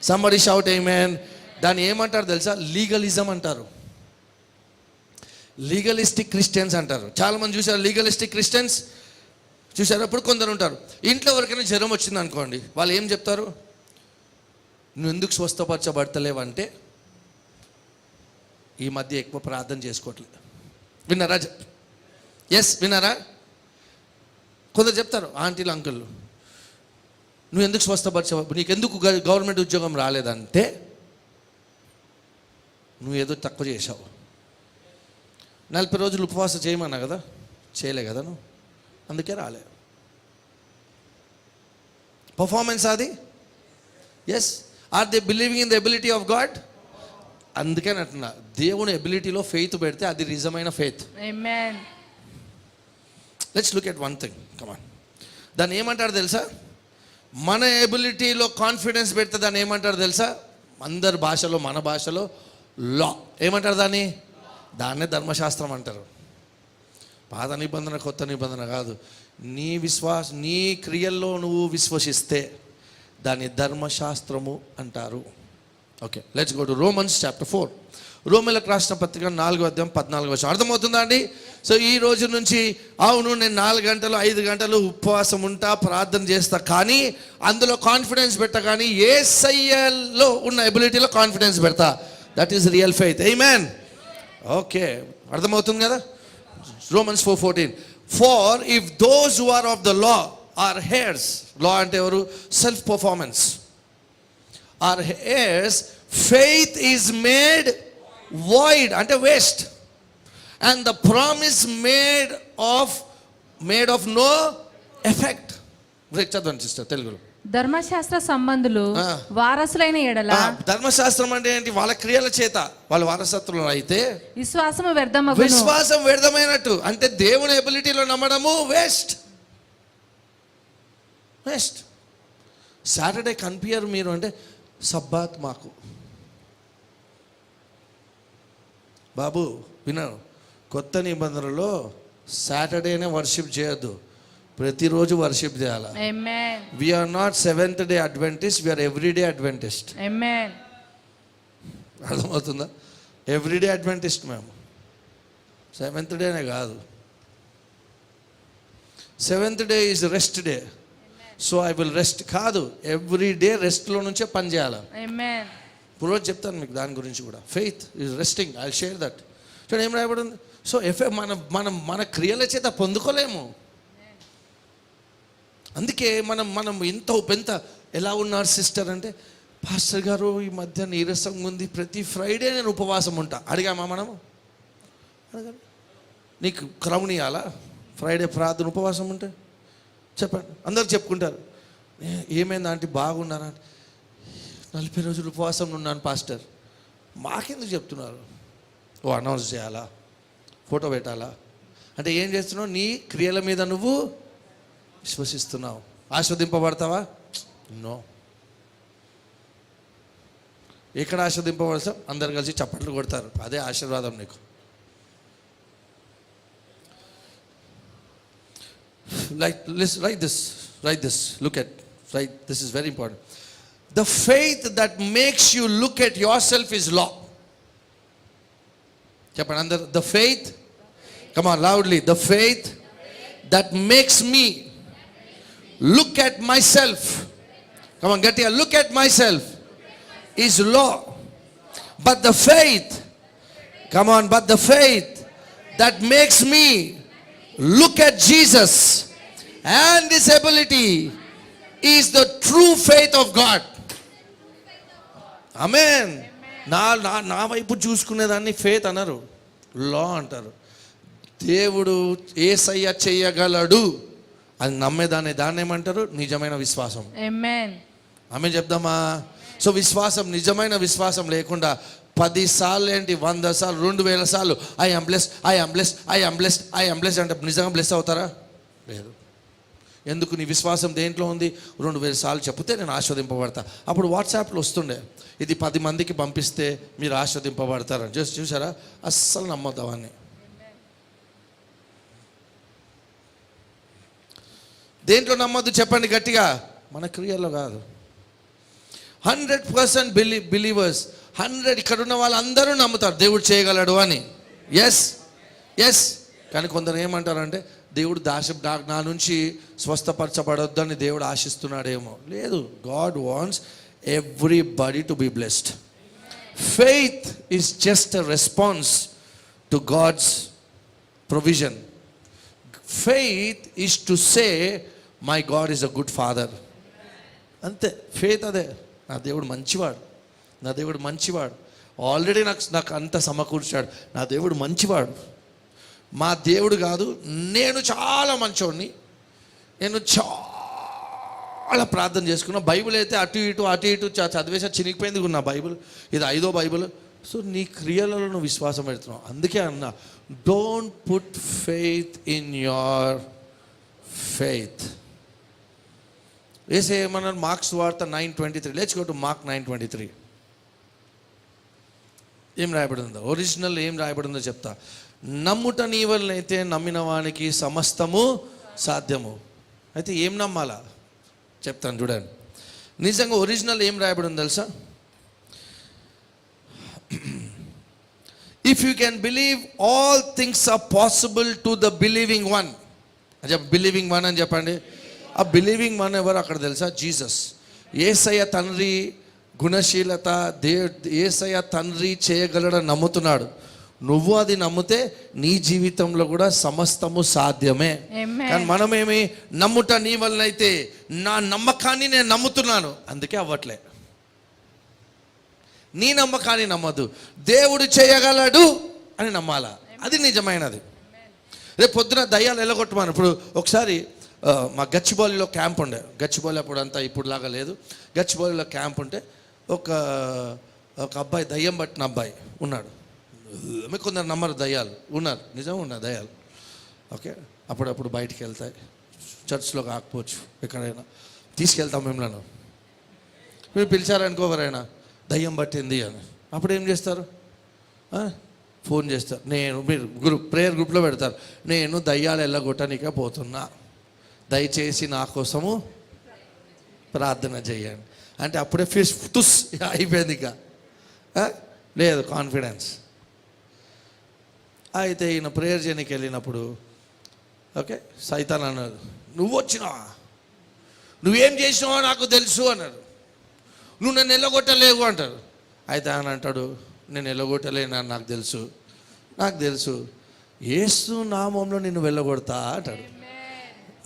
Somebody shout amen. దాన్ని ఏమంటారు తెలుసా? లీగలిజం అంటారు. లీగలిస్టిక్ క్రిస్టియన్స్ అంటారు. చాలామంది చూసారు లీగలిస్టిక్ క్రిస్టియన్స్ చూసారు. అప్పుడు కొందరు ఉంటారు, ఇంట్లో ఎవరికైనా జ్వరం వచ్చింది అనుకోండి, వాళ్ళు ఏం చెప్తారు? నువ్వు ఎందుకు స్వస్థపరచబడతలేవంటే, ఈ మధ్య ఎక్కువ ప్రార్థన చేసుకోవట్లేదు. విన్నారా? విన్నారా? కొందరు చెప్తారు, ఆంటీలు అంకుళ్ళు, నువ్వు ఎందుకు నీకెందుకు గవర్నమెంట్ ఉద్యోగం రాలేదంటే, నువ్వు ఏదో తక్కువ చేసావు. 40 రోజులు ఉపవాసం చేయమన్నా కదా, చేయలే కదా నువ్వు, అందుకే రాలే. పర్ఫార్మెన్స్ అది. Yes. Are they believing in the ability of God? అందుకే అంటున్నా, దేవుని ఎబిలిటీలో ఫెయిత్ పెడితే అది నిజమైన faith. Amen. Let's look at one thing. Come on. దాన్ని ఏమంటారు తెలుసా? మన ఎబిలిటీలో కాన్ఫిడెన్స్ పెడితే దాన్ని ఏమంటారు తెలుసా? అందరి భాషలో, మన భాషలో లా. ఏమంటారు దాన్నే ధర్మశాస్త్రం అంటారు. పాత నిబంధన, కొత్త నిబంధన కాదు. నీ క్రియల్లో నువ్వు విశ్వసిస్తే దాన్ని ధర్మశాస్త్రము అంటారు. Okay, let's go to Romans chapter 4. రోమీయులకు రాసిన పత్రిక 4వ అధ్యాయం 14వ వచనం. అర్థమవుతుందా అండి? సో ఈ రోజు నుంచి, అవును నేను 4 గంటలు 5 గంటలు ఉపవాసం ఉంటా, ప్రార్థన చేస్తా, కానీ అందులో కాన్ఫిడెన్స్ పెట్టా, కానీ యేసయ్యలో ఉన్న ఎబిలిటీలో కాన్ఫిడెన్స్ పెడతా. That is real faith. Amen. Okay, అర్థమవుతుంది కదా? Romans 4:14. For if those who are of the law are heirs, law అంటే ఎవరు? Self performance. are heirs, faith is made void అంటే waste, and the promise made of no effect. చదవండి sister తెలుగులో. ధర్మశాస్త్ర సంబంధులు వారసులైన ఎడల, ధర్మశాస్త్రం అంటే ఏంటి? వాళ్ళ క్రియల చేత వాళ్ళ వారసత్వంలో అయితే విశ్వాసం వ్యర్థమైనట్టు. అంటే దేవుని ఎబిలిటీలో నమ్మడము వేస్ట్. సాటర్డే కనిపించారు మీరు అంటే, సబ్బాత్ మాకు బాబు విన్నాను, కొత్త నిబంధనలో సాటర్డేనే వర్షిప్ చేయొద్దు, ప్రతిరోజు వర్షిప్ చేయాలి. ఆమేన్. We are not seventh day Adventist, we are everyday Adventist. ఆమేన్. అర్థమవుతుందా? ఎవ్రీడే అడ్వెంటిస్ట్ మేము. 7th డేనే కాదు. 7th day is rest day. So I will rest కాదు, ఎవ్రీ డే రెస్ట్లో నుంచే పని చేయాలి. ఆమేన్. రోజు చెప్తాను మీకు దాని గురించి కూడా. Faith is resting, I share that. చూడండి ఏం రాయబడి ఉంది. సో మన క్రియల చేత పొందుకోలేము. అందుకే మనం ఎంత ఎలా ఉన్నారు సిస్టర్ అంటే, పాస్టర్ గారు ఈ మధ్య నీరసంగా ఉంది, ప్రతి ఫ్రైడే నేను ఉపవాసం ఉంటా. అడిగామా మనము? అడగాలి. నీకు క్రౌన్ ఇవ్వాలా ఫ్రైడే ప్రార్థన ఉపవాసం ఉంటే? చెప్పండి. అందరు చెప్పుకుంటారు, ఏమైంది ఆంటీ బాగున్నారా? 40 రోజులు ఉపవాసం ఉన్నాను పాస్టర్. మాకెందుకు చెప్తున్నారు? ఓ అనౌన్స్ చేయాలా, ఫోటో పెట్టాలా? అంటే ఏం చేస్తున్నావు? నీ క్రియల మీద నువ్వు విశ్వసిస్తున్నావు. ఆస్వాదింపబడతావా? నో. ఎక్కడ ఆస్వాదింపబడతాం? అందరు కలిసి చప్పట్లు కొడతారు, అదే ఆశీర్వాదం నీకు. Write this, look at, right, this is very important. The faith that makes you look at yourself is law. Chappan andar, the faith, come on loudly, the faith that makes me look at myself, come on get here, look at myself, is law. But the faith, come on, but the faith that makes me look at Jesus and His ability is the true faith of God. Amen. నా వైపు చూసుకునేదాన్ని faith అనరు, లా అంటారు. దేవుడు యేసయ్య చేయగలడు అని నమ్మేదాన్ని దాన్ని ఏమంటారు? నిజమైన విశ్వాసం. ఆమేన్. ఆమేన్ చెప్దామా? సో విశ్వాసం, నిజమైన విశ్వాసం లేకుండా 10 సార్లు ఏంటి, 100 సార్లు, 2000 సార్లు ఐ యామ్ బ్లెస్డ్ అంటే నిజంగా బ్లెస్ అవుతారా? లేదు. ఎందుకు? నీ విశ్వాసం దేంట్లో ఉంది? 2000 సార్లు చెప్తే నేను ఆస్వాదింపబడతా. అప్పుడు వాట్సాప్లో వస్తుండే, ఇది 10 మందికి పంపిస్తే మీరు ఆస్వాదింపబడతారని. జస్ట్ చూసారా? అస్సలు నమ్మొద్దామని. దేంట్లో నమ్మొద్దు చెప్పండి గట్టిగా? మన క్రియల్లో కాదు. 100% బిలీవర్స్, 100 ఇక్కడ ఉన్న వాళ్ళందరూ నమ్ముతారు దేవుడు చేయగలడు అని. ఎస్. కానీ కొందరు ఏమంటారంటే, దేవుడు నా నుంచి స్వస్థపరచబడొద్దు అని దేవుడు ఆశిస్తున్నాడేమో. లేదు. God wants everybody to be blessed. Faith is just a response to God's provision. Faith is to say my God is a good father. అంతే. ఫెయిత్ అదే. నా దేవుడు మంచివాడు, ఆల్రెడీ నాకు అంత సమకూర్చాడు. నా దేవుడు మంచివాడు. మా దేవుడు కాదు, నేను చాలా మంచోడిని, నేను చాలా ప్రార్థన చేసుకున్నా. బైబిల్ అయితే అటు ఇటు చదివేసా, చినిగిపోయింది నా బైబిల్. ఇది 5వ బైబిల్. సో నీ క్రియలలో నువ్వు విశ్వాసం పెడుతున్నావు. అందుకే అన్నా, don't put faith in your faith. ఏమన్నారు? మార్క్స్ వార్త 9:23. Let's go to mark 9:23. ఏం రాయబడి ఉందో, ఒరిజినల్ ఏం రాయబడి ఉందో చెప్తా. నమ్ముట నీ వలనైతే నమ్మిన వానికి సమస్తము సాధ్యము. అయితే ఏం నమ్మాలా చెప్తాను చూడండి. నిజంగా ఒరిజినల్ ఏం రాయబడి ఉంది తెలుసా? If you can believe all things are possible to the believing one. Believing one అని చెప్పండి. ఆ బిలీవింగ్ వన్ ఎవరు అక్కడ తెలుసా? జీసస్. యేసయ్య తండ్రి గుణశీలత, యేసయ్య తండ్రి చేయగలడని నమ్ముతున్నాడు. నువ్వు అది నమ్మితే నీ జీవితంలో కూడా సమస్తము సాధ్యమే. కానీ మనమేమి, నమ్ముట నీ వలనైతే, నా నమ్మకాన్ని నేను నమ్ముతున్నాను అందుకే అవ్వట్లే. నీ నమ్మకాన్ని నమ్మదు, దేవుడు చేయగలడు అని నమ్మాలా. అది నిజమైనది. రేపు పొద్దున దయ్యాలు ఎల్లగొట్టమని. ఇప్పుడు ఒకసారి మా గచ్చిబౌలిలో క్యాంప్ ఉండే. గచ్చిబౌలి అప్పుడు అంతా ఇప్పుడులాగా లేదు. గచ్చిబౌలిలో క్యాంప్ ఉంటే ఒక అబ్బాయి, దయ్యం పట్టిన అబ్బాయి ఉన్నాడు. మీకు కొందరు నమ్మరు, దయ్యాలు ఉన్నారు, నిజం ఉన్నారు దయ్యాలు. ఓకే, అప్పుడప్పుడు బయటికి వెళ్తాయి, చర్చ్లో కాకపోవచ్చు, ఎక్కడైనా తీసుకెళ్తాం మిమ్మల్ని. మీరు పిలిచారనుకో ఎవరైనా దయ్యం పట్టింది అని, అప్పుడు ఏం చేస్తారు? ఫోన్ చేస్తారు. మీరు ప్రేయర్ గ్రూప్లో పెడతారు, నేను దయ్యాలు ఎల్లగొట్టనికే పోతున్నా, దయచేసి నా కోసము ప్రార్థన చేయండి అంటే అప్పుడే తుస్ అయిపోయింది. ఇక లేదు కాన్ఫిడెన్స్. అయితే ఈయన ప్రేయర్ చేయడానికి వెళ్ళినప్పుడు ఓకే, సైతాన్ అన్నాడు, నువ్వు వచ్చినావా, నువ్వేం చేసినావో నాకు తెలుసు అన్నాడు. నువ్వు నన్ను ఎల్లగొట్టలేవు అంటారు. అయితే ఆయన అంటాడు, నేను ఎల్లగొట్టలేనని నాకు తెలుసు, యేసు నామంలో నిన్ను వెళ్ళగొడతా అంటాడు.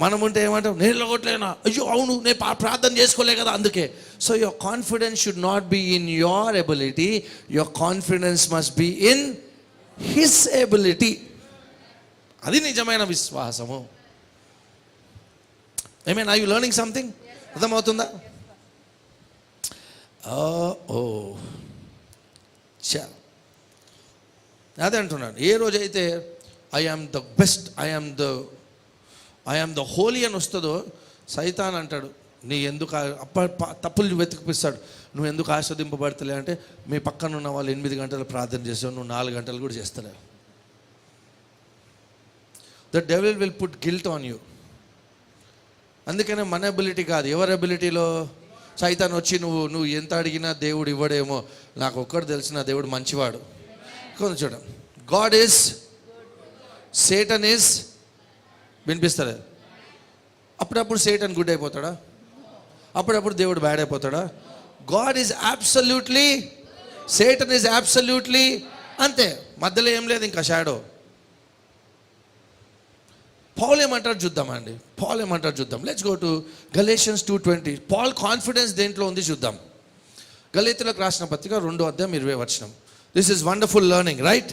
మనం ఉంటే ఏమంటాం, నేను వెళ్ళగొట్టలేనా, అయ్యో అవును నేను ప్రార్థన చేసుకోలే కదా అందుకే. So your confidence should not be in your ability, your confidence must be in his ability. అది నిజమైన విశ్వాసము. I you learning something? అర్థమవుతుందా? అదే అంటున్నాను. ఏ రోజైతే I am the best, I am the holy అని వస్తుందో, సైతాన్ అంటాడు, నీ ఎందుకు తప్పులు వెతికిపిస్తాడు. నువ్వు ఎందుకు ఆస్వాదింపబడతలే అంటే, మీ పక్కన ఉన్న వాళ్ళు 8 గంటలు ప్రార్థన చేస్తావు, నువ్వు 4 గంటలు కూడా చేస్తలేవు. The devil will put guilt on you. అందుకనే మన ఎబిలిటీ కాదు, ఎవరి ఎబిలిటీలో సైతాన్ వచ్చి నువ్వు ఎంత అడిగినా దేవుడు ఇవ్వడేమో. నాకు ఒక్కడు తెలిసిన దేవుడు మంచివాడు. కొంచెం చూడండి, గాడ్ ఈజ్, సేటన్ ఈజ్, వినిపిస్తారా? అప్పుడప్పుడు సేటన్ గుడ్ అయిపోతాడా? అప్పుడప్పుడు దేవుడు బ్యాడ్ అయిపోతాడా? God is absolutely, Satan is absolutely అంతే, మధ్యలో ఏం లేదు ఇంకా షాడో. పాల్ ఏమంటారు చూద్దాం. Let's go to Galatians 2:20. Paul confidence దేంట్లో ఉంది చూద్దాం. గలేతీయులకు రాసిన పత్రిక 2:20. This is wonderful learning, right?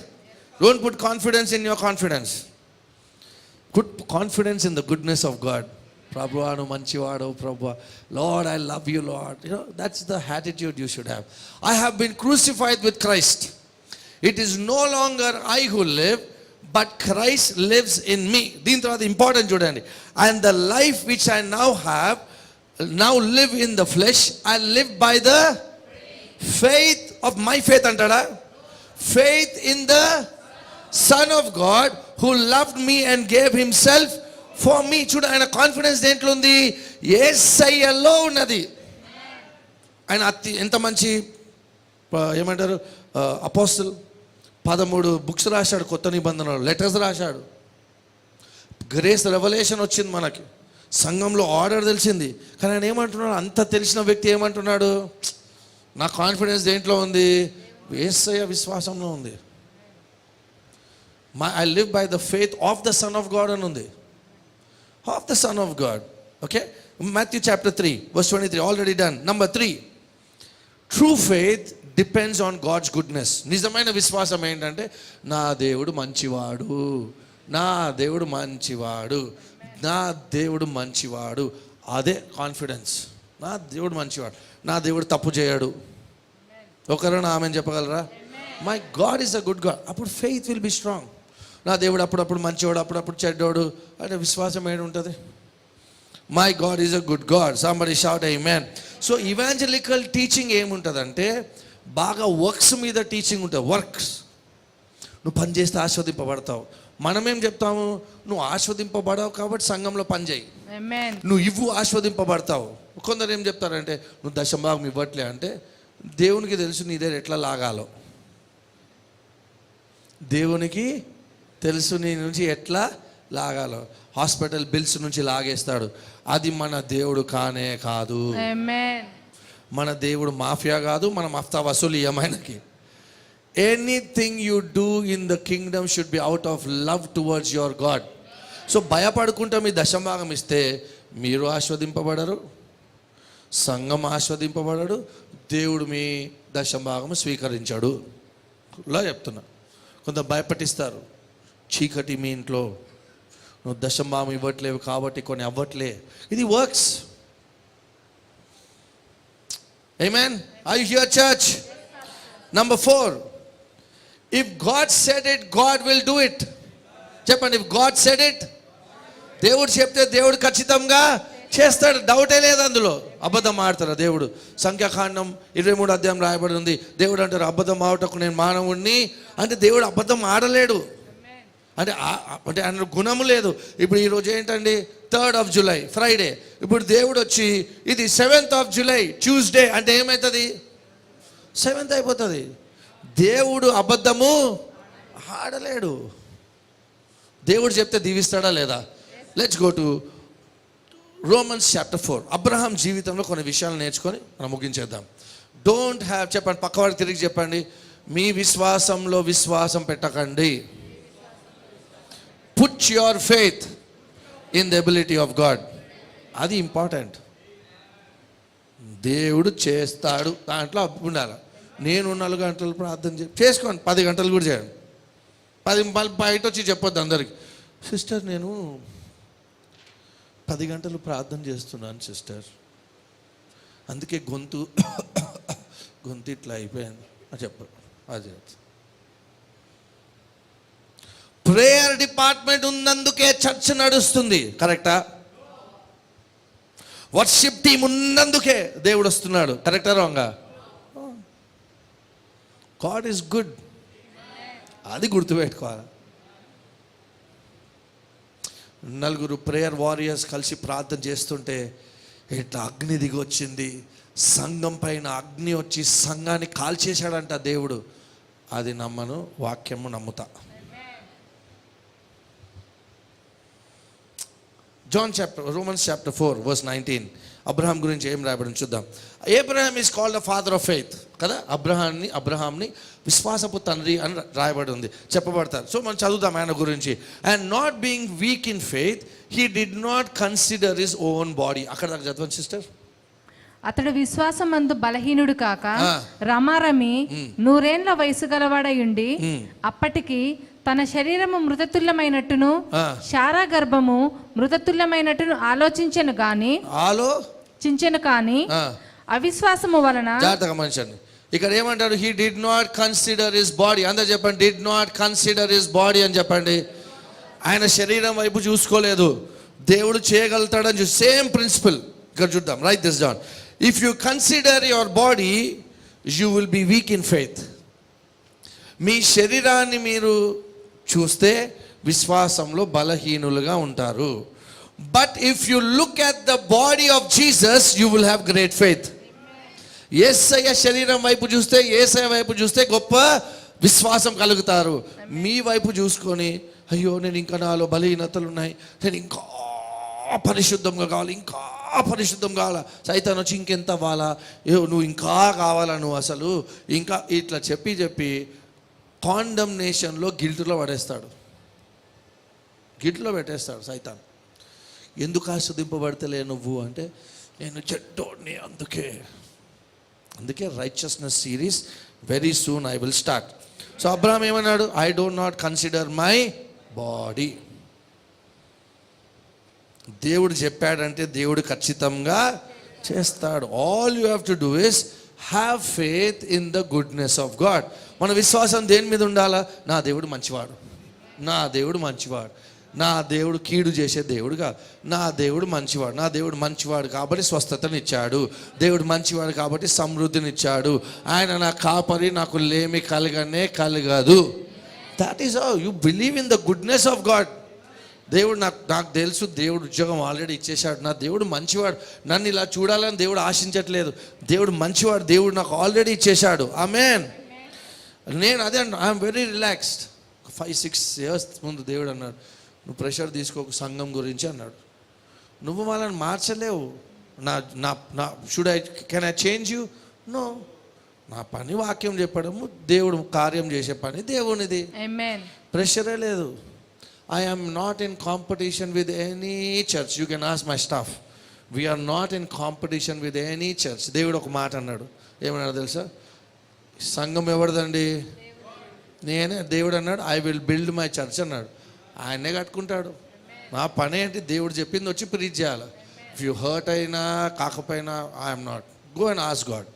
Don't put confidence in your confidence. Put confidence in the goodness of God. Prabhu anu manchivadu, Prabhu, Lord I love you, Lord. That's the attitude you should have. I have been crucified with Christ. It is no longer I who live, but Christ lives in me. Deen tarvata important chudandi. And the life which I now live in the flesh, I live by the faith of my faith antada. Faith in the Son of God who loved me and gave himself for me. చూడ ఆయన confidence దేంట్లో ఉంది? యేసయ్యలో ఉన్నది. ఆయన ఎంత మంచి ఏమంటారు apostle, 13 books రాశాడు, కొత్త నిబంధనలు, లెటర్స్ రాశాడు. గ్రేస్ రెవల్యూషన్ వచ్చింది మనకి, సంఘంలో ఆర్డర్ తెలిసింది. కానీ ఆయన ఏమంటున్నాడు? అంత తెలిసిన వ్యక్తి ఏమంటున్నాడు? నా కాన్ఫిడెన్స్ దేంట్లో ఉంది? యేసయ్య విశ్వాసంలో ఉంది. I live by the faith of the Son of God అని ఉంది. Of the Son of God. Okay? Matthew chapter 3 verse 23, already done. Number 3, true faith depends on God's goodness. నిజమైన విశ్వాసం ఏంటంటే, నా దేవుడు మంచివాడు. అదే కాన్ఫిడెన్స్. నా దేవుడు మంచివాడు, నా దేవుడు తప్పు చేయడు. ఒకరైనా ఆమెను చెప్పగలరా? My God is a good God. అప్పుడు ఫెయిత్ విల్ బి స్ట్రాంగ్. నా దేవుడు అప్పుడప్పుడు మంచివాడు, అప్పుడప్పుడు చెడ్డోడు అంటే విశ్వాసం ఏడు ఉంటుంది? My God is a good God. Somebody shout amen. So evangelical teaching ఏముంటుందంటే, బాగా వర్క్స్ మీద టీచింగ్ ఉంటుంది. వర్క్స్, నువ్వు పని చేస్తే ఆస్వాదింపబడతావు. మనమేం చెప్తాము? నువ్వు ఆస్వాదింపబడవు కాబట్టి సంఘంలో పని చేయి, నువ్వు ఇవ్వు ఆస్వాదింపబడతావు. కొందరు ఏం చెప్తారంటే, నువ్వు దశంభాగం ఇవ్వట్లే అంటే, దేవునికి తెలుసు నీ దగ్గర ఎట్లా లాగాలో. దేవునికి తెలుసు నీ నుంచి ఎట్లా లాగాలో. హాస్పిటల్ బిల్స్ నుంచి లాగేస్తాడు. అది మన దేవుడు కానే కాదు. మన దేవుడు మాఫియా కాదు, మన మఫ్తా వసూలు ఇయ్యమైనకి. Anything you do in the kingdom should be out of love towards your God. So భయపడుకుంటా మీ దశంభాగం ఇస్తే మీరు ఆస్వాదింపబడరు, సంఘం ఆస్వాదింపబడడు, దేవుడు మీ దశంభాగం స్వీకరించాడు. ఇలా చెప్తున్నా. కొంత భయపట్టిస్తారు, చీకటి మీ ఇంట్లో, నువ్వు దశంభాగం ఇవ్వట్లేవు కాబట్టి కొన్ని అవ్వట్లే. ఇది works. Amen. Are you here church? Number 4, if God said it, God will do it. చెప్పండి, if God said it, దేవుడు చెప్తే దేవుడు ఖచ్చితంగా చేస్తాడు. డౌటే లేదు అందులో. అబద్ధం ఆడతారా దేవుడు? సంఖ్యాకాండం 23 అధ్యాయం రాయబడి ఉంది. దేవుడు అంటారు, అబద్ధం ఆడటకు నేను మానవుడిని అంటే. దేవుడు అబద్ధం ఆడలేడు అంటే ఆయన గుణము లేదు. ఇప్పుడు ఈరోజు ఏంటండి, 3rd of July ఫ్రైడే. ఇప్పుడు దేవుడు వచ్చి ఇది 7th of July ట్యూస్డే అంటే ఏమవుతుంది? 7th అయిపోతుంది. దేవుడు అబద్ధము ఆడలేడు. దేవుడు చెప్తే దీవిస్తాడా లేదా? Let's go to Romans chapter 4. Abraham జీవితంలో కొన్ని విషయాలు నేర్చుకొని మనం ముగించేద్దాం. డోంట్ హ్యావ్, చెప్పండి పక్కవాడికి తిరిగి చెప్పండి, మీ విశ్వాసంలో విశ్వాసం పెట్టకండి. Put your faith in the ability of God. అది ఇంపార్టెంట్. దేవుడు చేస్తాడు దాంట్లో ఉండాలి. నేను 4 గంటలు ప్రార్థన చేసుకోండి, 10 గంటలు కూడా చేయండి. 10 బయట వచ్చి చెప్పొద్దు అందరికి, సిస్టర్ నేను 10 గంటలు ప్రార్థన చేస్తున్నాను సిస్టర్, అందుకే గొంతు ఇట్లా అయిపోయింది అని చెప్పరు. అది ప్రేయర్ డిపార్ట్మెంట్ ఉన్నందుకే చర్చ్ నడుస్తుంది, కరెక్టా? వర్షిప్ టీం ఉన్నందుకే దేవుడు వస్తున్నాడు, కరెక్టా రాంగా? గాడ్ ఈజ్ గుడ్, అది గుర్తుపెట్టుకోవాలి. 4 ప్రేయర్ వారియర్స్ కలిసి ప్రార్థన చేస్తుంటే ఇట్లా అగ్ని దిగి వచ్చింది, సంఘం పైన అగ్ని వచ్చి సంఘాన్ని కాల్చేశాడంట దేవుడు. అది నమ్మను, వాక్యము నమ్ముతా. Romans chapter 4 verse 19. అబ్రహాం గురించి ఏం రాయబడింది చూద్దాం. Abraham is called the father of faith కదా. అబ్రహాంని విశ్వాసపు తండ్రి అని రాయబడి ఉంది, చెప్పబడతారు. సో మనం చదువుతాం ఆయన గురించి. And not being week in faith he did not consider his own body. అక్కడ దాకా చదవండి సిస్టర్. అతడు విశ్వాసమందు బలహీనుడు కాక రమారమి 100 ఏండ్ల వయసు గలవాడయుండి అప్పటికి తన శరీరము మృతతుల్యమైనట్టును శారా గర్భము మృతతుల్యమైనట్టును ఆలోచించెను కానీ అవిశ్వాసము వలన. జాగ్రత్తగా మనిషండి, ఇక్కడ ఏమంటాడు? He did not consider his body. అందరూ చెప్పండి, did not consider his body అని చెప్పండి. ఆయన శరీరం వైపు చూసుకోలేదు, దేవుడు చేయగలుగుతాడని చూసి. సేమ్ ప్రిన్సిపల్ ఇక్కడ చూద్దాం. Write this down. If you consider your body you will be weak in faith. మీ శరీరాన్ని మీరు చూస్తే విశ్వాసంలో బలహీనులుగా ఉంటారు. But if you look at the body of Jesus you will have great faith. Yesayya శరీరం వైపు చూస్తే, యేసయ్య వైపు చూస్తే గొప్ప విశ్వాసం కలుగుతారు. మీ వైపు చూసుకొని అయ్యో నేను ఇంకా నాలో బలహీనతలు ఉన్నాయి, నేను ఇంకా పరిశుద్ధంగా కావాలి, ఇంకా పరిశుద్ధం కావాలా, సైతాన్ వచ్చి ఇంకెంత అవ్వాలా, నువ్వు ఇంకా కావాలా, నువ్వు అసలు ఇంకా ఇట్లా చెప్పి కాండమ్నేషన్లో గిల్ట్లో పడేస్తాడు, గిల్ట్లో పెట్టేస్తాడు సైతాన్. ఎందుకు ఆస్వాదింపబడతలే నువ్వు అంటే, నేను చెడ్డోడిని, అందుకే righteousness series very soon I will start. So Abraham ఏమన్నాడు? I don't not consider my body. దేవుడు చెప్పాడంటే దేవుడు ఖచ్చితంగా చేస్తాడు. All you have to do is have faith in the goodness of God. మన విశ్వాసం దేని మీద ఉండాలా? నా దేవుడు మంచివాడు, నా దేవుడు మంచివాడు, నా దేవుడు కీడు చేసే దేవుడు కాదు, నా దేవుడు మంచివాడు. నా దేవుడు మంచివాడు కాబట్టి స్వస్థతనిచ్చాడు, దేవుడు మంచివాడు కాబట్టి సమృద్ధినిచ్చాడు, ఆయన నా కాపరి, నాకు లేమి కలగదు. That is how you believe in the goodness of God. దేవుడు నాకు తెలుసు, దేవుడు ఉద్యోగం ఆల్రెడీ ఇచ్చేశాడు, నా దేవుడు మంచివాడు, నన్ను ఇలా చూడాలని దేవుడు ఆశించట్లేదు, దేవుడు మంచివాడు, దేవుడు నాకు ఆల్రెడీ ఇచ్చేశాడు. ఆమేన్. నేను అదే ఐఎమ్ వెరీ రిలాక్స్డ్. 5-6 years ముందు దేవుడు అన్నాడు, నువ్వు ప్రెషర్ తీసుకోక సంఘం గురించి అన్నాడు. నువ్వు వాళ్ళని మార్చలేవు. Can I change you? No. నా పని వాక్యం చెప్పడము, దేవుడు కార్యం చేసే పని దేవునిది. ప్రెషరే లేదు. I am not in competition with any church. You can ask my staff. We are not in competition with any church. దేవుడు ఒక మాట అన్నాడు, ఏమన్నాడు తెలుసా? సంఘం ఎవరిదండి? నేనే. దేవుడు అన్నాడు I will build my church అన్నాడు. ఆయనే కట్టుకుంటాడు. నా పని ఏంటి? దేవుడు చెప్పింది వచ్చి ప్రీచ్ చేయాలి. ఇఫ్ యూ హర్ట్ అయినా కాకపోయినా I'm not. Go and ask God.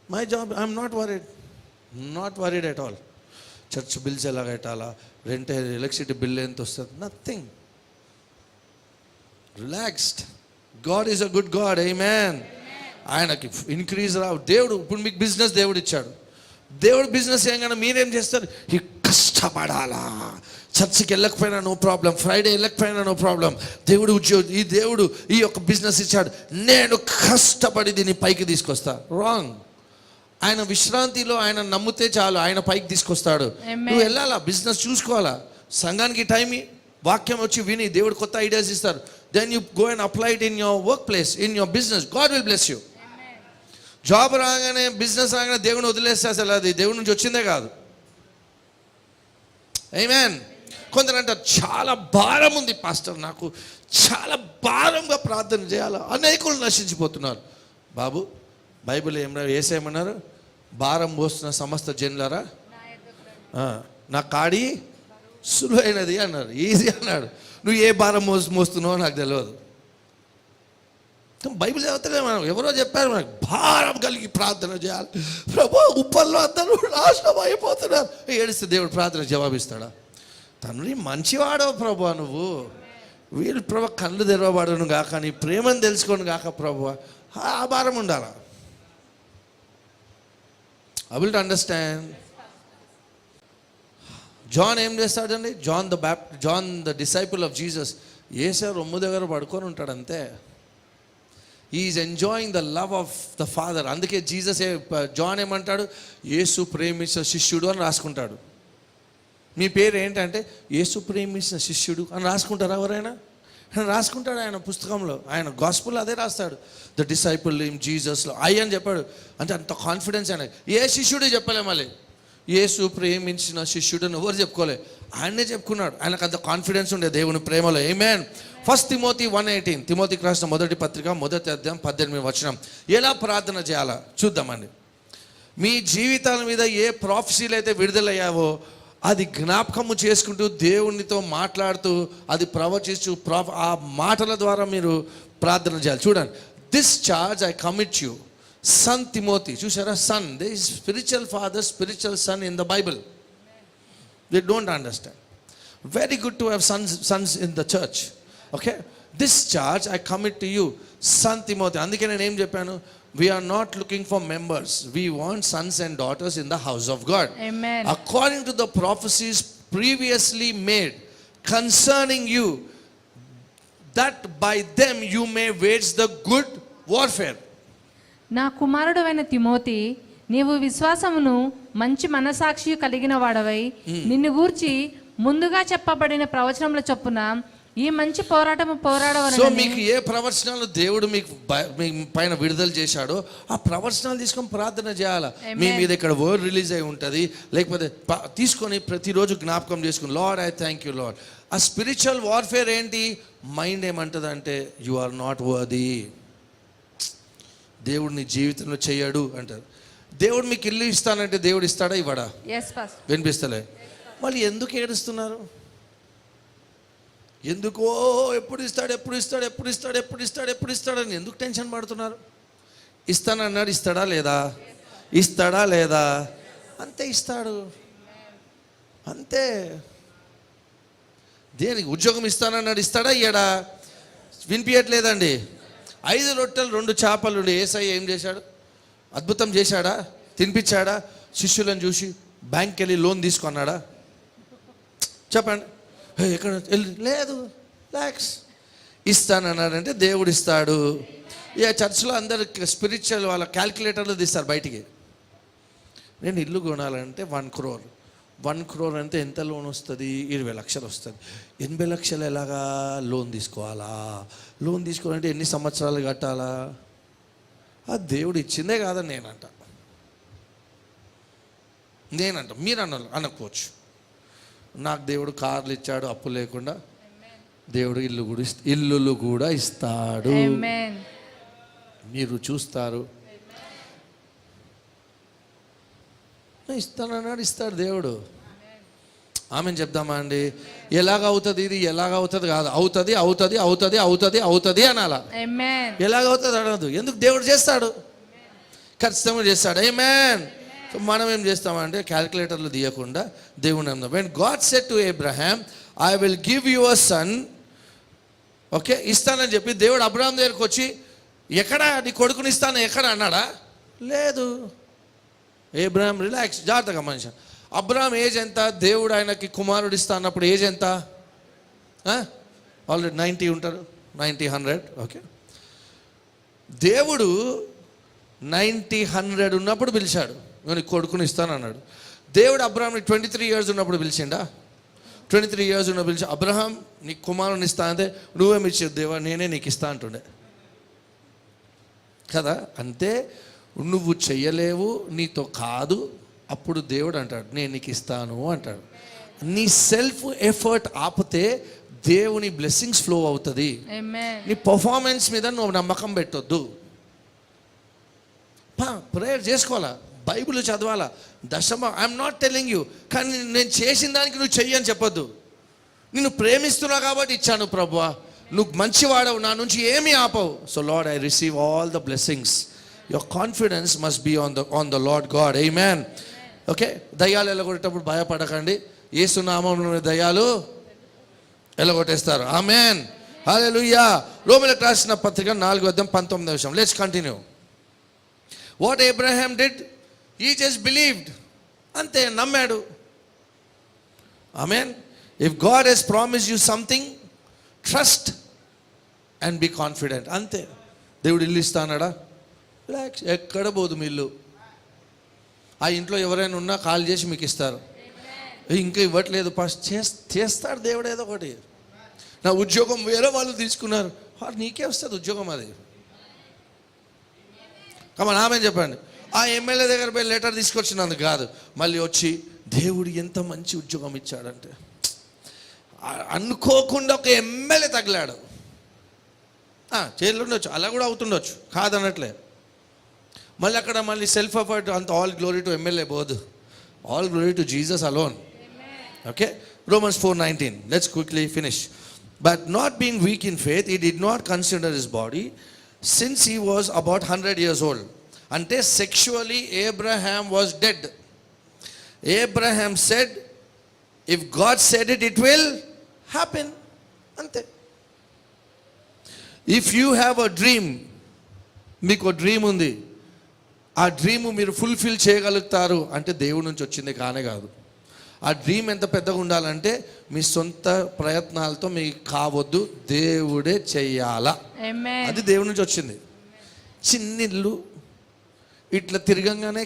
My job, I'm not worried at all. Church bills ఎలా కట్టాలా, రెంట్, ఎలక్ట్రిసిటీ బిల్ ఎంత వస్తుంది, nothing. Relaxed. God is a good God. Amen. ఆయనకి ఇంక్రీజ్ రావు. దేవుడు ఇప్పుడు మీకు బిజినెస్ దేవుడు ఇచ్చాడు. దేవుడు బిజినెస్ చేయగానే మీరేం చేస్తారు? ఈ కష్టపడాలా, చర్చికి వెళ్ళకపోయినా నో ప్రాబ్లం, ఫ్రైడే వెళ్ళకపోయినా నో ప్రాబ్లం, దేవుడు దేవుడు ఈ యొక్క బిజినెస్ ఇచ్చాడు, నేను కష్టపడి దీన్ని పైకి తీసుకొస్తా. రాంగ్. ఆయన విశ్రాంతిలో ఆయన నమ్మితే చాలు, ఆయన పైకి తీసుకొస్తాడు. నువ్వు వెళ్ళాలా, బిజినెస్ చూసుకోవాలా, సంఘానికి టైం, వాక్యం వచ్చి విని దేవుడు కొత్త ఐడియాస్ ఇస్తారు. then you go and apply it in your workplace, in your business. God will bless you. Job రాగానే, బిజినెస్ రాగానే దేవుని వదిలేస్తే అసలు అది దేవుడి నుంచి వచ్చిందే కాదు. ఆమేన్. కొందరు అంటారు, చాలా భారం ఉంది పాస్టర్, నాకు చాలా భారంగా ప్రార్థన చేయాలి. అనేకులు నశించిపోతున్నారు. బాబు, బైబిల్ ఏసేమన్నారు? భారం మోస్తున్న సమస్త జనులారా నా కాడి సులువైనది అన్నారు. ఈజీ అన్నాడు. నువ్వు ఏ భారం మోస్తున్నావో నాకు తెలియదు. బైబిల్ చదివితే మనం ఎవరో చెప్పారు మనకు, భారం కలిగి ప్రార్థన చేయాలి. ప్రభు, ఉప్పల్లో అందరూ నాశనం అయిపోతున్నారు. ఏడిస్తే దేవుడు ప్రార్థన జవాబిస్తాడా? తండ్రి మంచివాడో ప్రభు, నువ్వు వీళ్ళు ప్రభు కళ్ళు తెరవబడను గాక, నీ ప్రేమను తెలుసుకోను గాక ప్రభు, ఆ భారం ఉండాలా? I will understand. జాన్ ఏం చేస్తాడండి? John the disciple of Jesus, Yesu రొమ్ము దగ్గర పడుకొని ఉంటాడు అంతే. Is enjoying the love of the father. అందుకే జీసస్ జాన్ ఏమంటాడు? యేసు ప్రేమించిన శిష్యుడు అని రాసుకుంటాడు. మీ పేరు ఏంటంటే యేసు ప్రేమించిన శిష్యుడు అని రాసుకుంటారా ఎవరైనా? రాసుకుంటాడు ఆయన పుస్తకంలో, ఆయన గాస్పుల్ అదే రాస్తాడు. ద డిసైపుల్ ఇన్ జీసస్లో అని చెప్పాడు. అంటే అంత కాన్ఫిడెన్స్ ఆయన. ఏ శిష్యుడు చెప్పలే, మళ్ళీ యేసు ప్రేమించిన శిష్యుడు అని ఎవరు చెప్పుకోలే, ఆయనే చెప్పుకున్నాడు. ఆయనకు అంత కాన్ఫిడెన్స్ ఉండే దేవుని ప్రేమలో. ఆమేన్. 1 తిమోతి 1:18, తిమోతికి రాసిన మొదటి పత్రిక 1వ అధ్యాయం 18వ వచనం. ఎలా ప్రార్థన చేయాలా చూద్దామండి. మీ జీవితాల మీద ఏ ప్రాఫెసీలు అయితే విడుదలయ్యావో అది జ్ఞాపకము చేసుకుంటూ, దేవునితో మాట్లాడుతూ, అది ప్రవచిస్తూ, ఆ మాటల ద్వారా మీరు ప్రార్థన చేయాలి. చూడండి, this charge I commit you, son Timothy. చూసారా, son, they is spiritual father, spiritual son in the Bible. They don't understand. Very good to have sons in the church. Okay, this charge I commit to you, son Timothy. అందుకే నేను ఏం చెప్పాను? We are not looking for members. We want sons and daughters in the house of God. Amen. According to the prophecies previously made concerning you, that by them you may wage the good warfare. నా కుమారుడైన Timothy, నీవు విశ్వాసమును మంచి మనసాక్షి కలిగిన వాడవై, నిన్ను గూర్చి ముందుగా చెప్పబడిన ప్రవచనముల చొప్పున ఈ మంచి పోరాటము పోరాడవలెను. సో మీకు ఏ ప్రవచనాలు దేవుడు మీకు పైన విడుదల చేశాడో ఆ ప్రవచనాలు తీసుకొని ప్రార్థన చేయాలా. మీ మీద ఇక్కడ వర్డ్ రిలీజ్ అయి ఉంటుంది, లేకపోతే తీసుకొని ప్రతిరోజు జ్ఞాపకం చేసుకుని, lord I thank you lord. ఆ స్పిరిచువల్ వార్ఫేర్ ఏంటి? మైండ్ ఏమంటుంది అంటే, యు ఆర్ నాట్ వర్ది, దేవుడు నీ జీవితంలో చేయడు అంటారు. దేవుడు మీకు ఇల్లు ఇస్తానంటే దేవుడు ఇస్తాడా ఇవ్వడా? వినిపిస్తలే. మళ్ళీ ఎందుకు ఏడుస్తున్నారు? ఎందుకో ఎప్పుడు ఇస్తాడు ఎప్పుడు ఇస్తాడు ఎప్పుడు ఇస్తాడు ఎప్పుడు ఇస్తాడు ఎప్పుడు ఇస్తాడని ఎందుకు టెన్షన్ పడుతున్నారు? ఇస్తానన్నాడు, ఇస్తాడా లేదా? ఇస్తాడా లేదా? అంతే, ఇస్తాడు అంతే. దేనికి? ఉద్యోగం ఇస్తానన్నాడు, ఇస్తాడా ఇయ్యడా? వినిపించట్లేదండి. 5 రొట్టెలు 2 చేపలు యేసయ్య ఏం చేశాడు? అద్భుతం చేశాడా? తినిపించాడా? శిష్యులను చూసి బ్యాంక్కి వెళ్ళి లోన్ తీసుకున్నాడా? చెప్పండి. ఎక్కడ లేదు, రిలాక్స్. ఇస్తానన్నాడంటే దేవుడు ఇస్తాడు. ఇక చర్చ్లో అందరు స్పిరిచువల్ వాళ్ళ క్యాల్కులేటర్లు తీస్తారు బయటికి. నేను ఇల్లు కొనాలంటే 1 crore. 1 crore అంటే ఎంత లోన్ వస్తుంది? 20 లక్షలు వస్తుంది. 80 లక్షలు ఎలాగా లోన్ తీసుకోవాలా? లోన్ తీసుకోవాలంటే ఎన్ని సంవత్సరాలు కట్టాలా? అది దేవుడు ఇచ్చిందే కాదని నేనంట. మీరు అనకపోవచ్చు. నాకు దేవుడు కార్లు ఇచ్చాడు అప్పు లేకుండా. దేవుడు ఇల్లులు కూడా ఇస్తాడు. మీరు చూస్తారు. ఇస్తానన్నాడు, ఇస్తాడు దేవుడు. ఆమెను చెప్దామా అండి? ఎలాగవుతుంది ఇది? ఎలాగవుతుంది కాదు, అవుతుంది అవుతుంది అవుతుంది అవుతుంది అవుతుంది అనాలా. ఎలాగవుతుంది అనదు. ఎందుకు? దేవుడు చేస్తాడు, ఖచ్చితంగా చేస్తాడు. ఆమేన్. మనం ఏం చేస్తామంటే క్యాల్కులేటర్లు తీయకుండా దేవుని నమ్ముదాం. When God said to Abraham, I will give you a son, okay, ఇస్తానని చెప్పి దేవుడు అబ్రహాం దగ్గరికి వచ్చి, ఎక్కడ నీ కొడుకుని ఇస్తాను ఎక్కడ అన్నాడా? లేదు. అబ్రహాం రిలాక్స్, జాగ్రత్తగా మనిషి. అబ్రహాం ఏజ్ ఎంత? దేవుడు ఆయనకి కుమారుడు ఇస్తా అన్నప్పుడు ఏజ్ ఎంత? ఆల్రెడీ 90 ఉంటారు, 90, 100. ఓకే, దేవుడు 90, 100 ఉన్నప్పుడు పిలిచాడు, నేను కొడుకుని ఇస్తాను అన్నాడు. దేవుడు అబ్రహాంని 23 years ఉన్నప్పుడు పిలిచిండా? 23 years ఉన్న పిలిచి, అబ్రహాం నీకు కుమారుని ఇస్తా అంటే, నువ్వేమి ఇచ్చేది దేవా, నేనే నీకు ఇస్తా అంటుండే కదా. అంటే నువ్వు చెయ్యలేవు, నీతో కాదు, అప్పుడు దేవుడు అంటాడు నేను నీకు ఇస్తాను అంటాడు. నీ సెల్ఫ్ ఎఫర్ట్ ఆపితే దేవుని బ్లెస్సింగ్స్ ఫ్లో అవుతుంది. నీ పర్ఫార్మెన్స్ మీద నువ్వు నమ్మకం పెట్టొద్దు. ప్రేయర్ చేసుకోవాలా, బైబిల్ చదవాలా, ఐఎమ్ నాట్ టెల్లింగ్ యూ, కానీ నేను చేసిన దానికి నువ్వు చెయ్యి అని చెప్పొద్దు. నిన్ను ప్రేమిస్తున్నా కాబట్టి ఇచ్చాను ప్రభువా, నువ్వు మంచివాడవు, నా నుంచి ఏమీ ఆపవు. So Lord, I receive all the blessings. Your confidence must be on the Lord God. Amen. Okay, దయ్యాలు ఎల్లగొట్టేటప్పుడు భయపడకండి. యేసు నామములో దయ్యాలు ఎల్లగొట్టేస్తారు. ఆమేన్, హల్లెలూయా. రోమీయులకు రాసిన పత్రిక 4:19. Let's continue. What Abraham did, he just believed, అంతే, నమ్మాడు. Amen. If God he's promised you something, trust and be confident, అంతే. దేవుడు ఇల్లు ఇస్తానడా, రిలాక్స్, ఎక్కడ పోదు మీ ఇల్లు. ఆ ఇంట్లో ఎవరైనా ఉన్నా కాల్ చేసి మీకు ఇస్తారు. ఇంకా ఇవ్వట్లేదు ఫస్ట్ చేస్తాడు దేవుడు ఏదో ఒకటి. నా ఉద్యోగం వేరే వాళ్ళు తీసుకున్నారు, నీకే వస్తుంది ఉద్యోగం. అది కమన్ ఆమె చెప్పండి. ఆ ఎమ్మెల్యే దగ్గర పోయి లెటర్ తీసుకొచ్చినందుకు కాదు, మళ్ళీ వచ్చి దేవుడు ఎంత మంచి ఉద్యోగం ఇచ్చాడంటే, అనుకోకుండా ఒక ఎమ్మెల్యే తగిలాడు. జైల్లో ఉండొచ్చు, అలా కూడా అవుతుండొచ్చు, కాదనట్లే. మళ్ళీ అక్కడ మళ్ళీ సెల్ఫ్ ఎఫర్ట్, అంత ఆల్ గ్లోరీ టు ఎమ్మెల్యే పోదు, all glory to Jesus alone. Okay, Romans 4:19. Let's quickly finish. But not being weak in faith, he did not consider his body since he was about 100 years old. Ante sexually Abraham was dead. Abraham said, if God said it, it will happen. Ante. If you have a dream, మీకు dream ఉంది, ఆ dream మీరు fulfil చేయగలుగుతారు అంటే దేవుడి నుంచి వచ్చింది కానే కాదు. ఆ డ్రీమ్ ఎంత పెద్దగా ఉండాలంటే మీ సొంత ప్రయత్నాలతో మీకు కావద్దు, దేవుడే చెయ్యాలా. అది దేవుడి నుంచి వచ్చింది. చిన్నిల్లు, ఇట్లా తిరగంగానే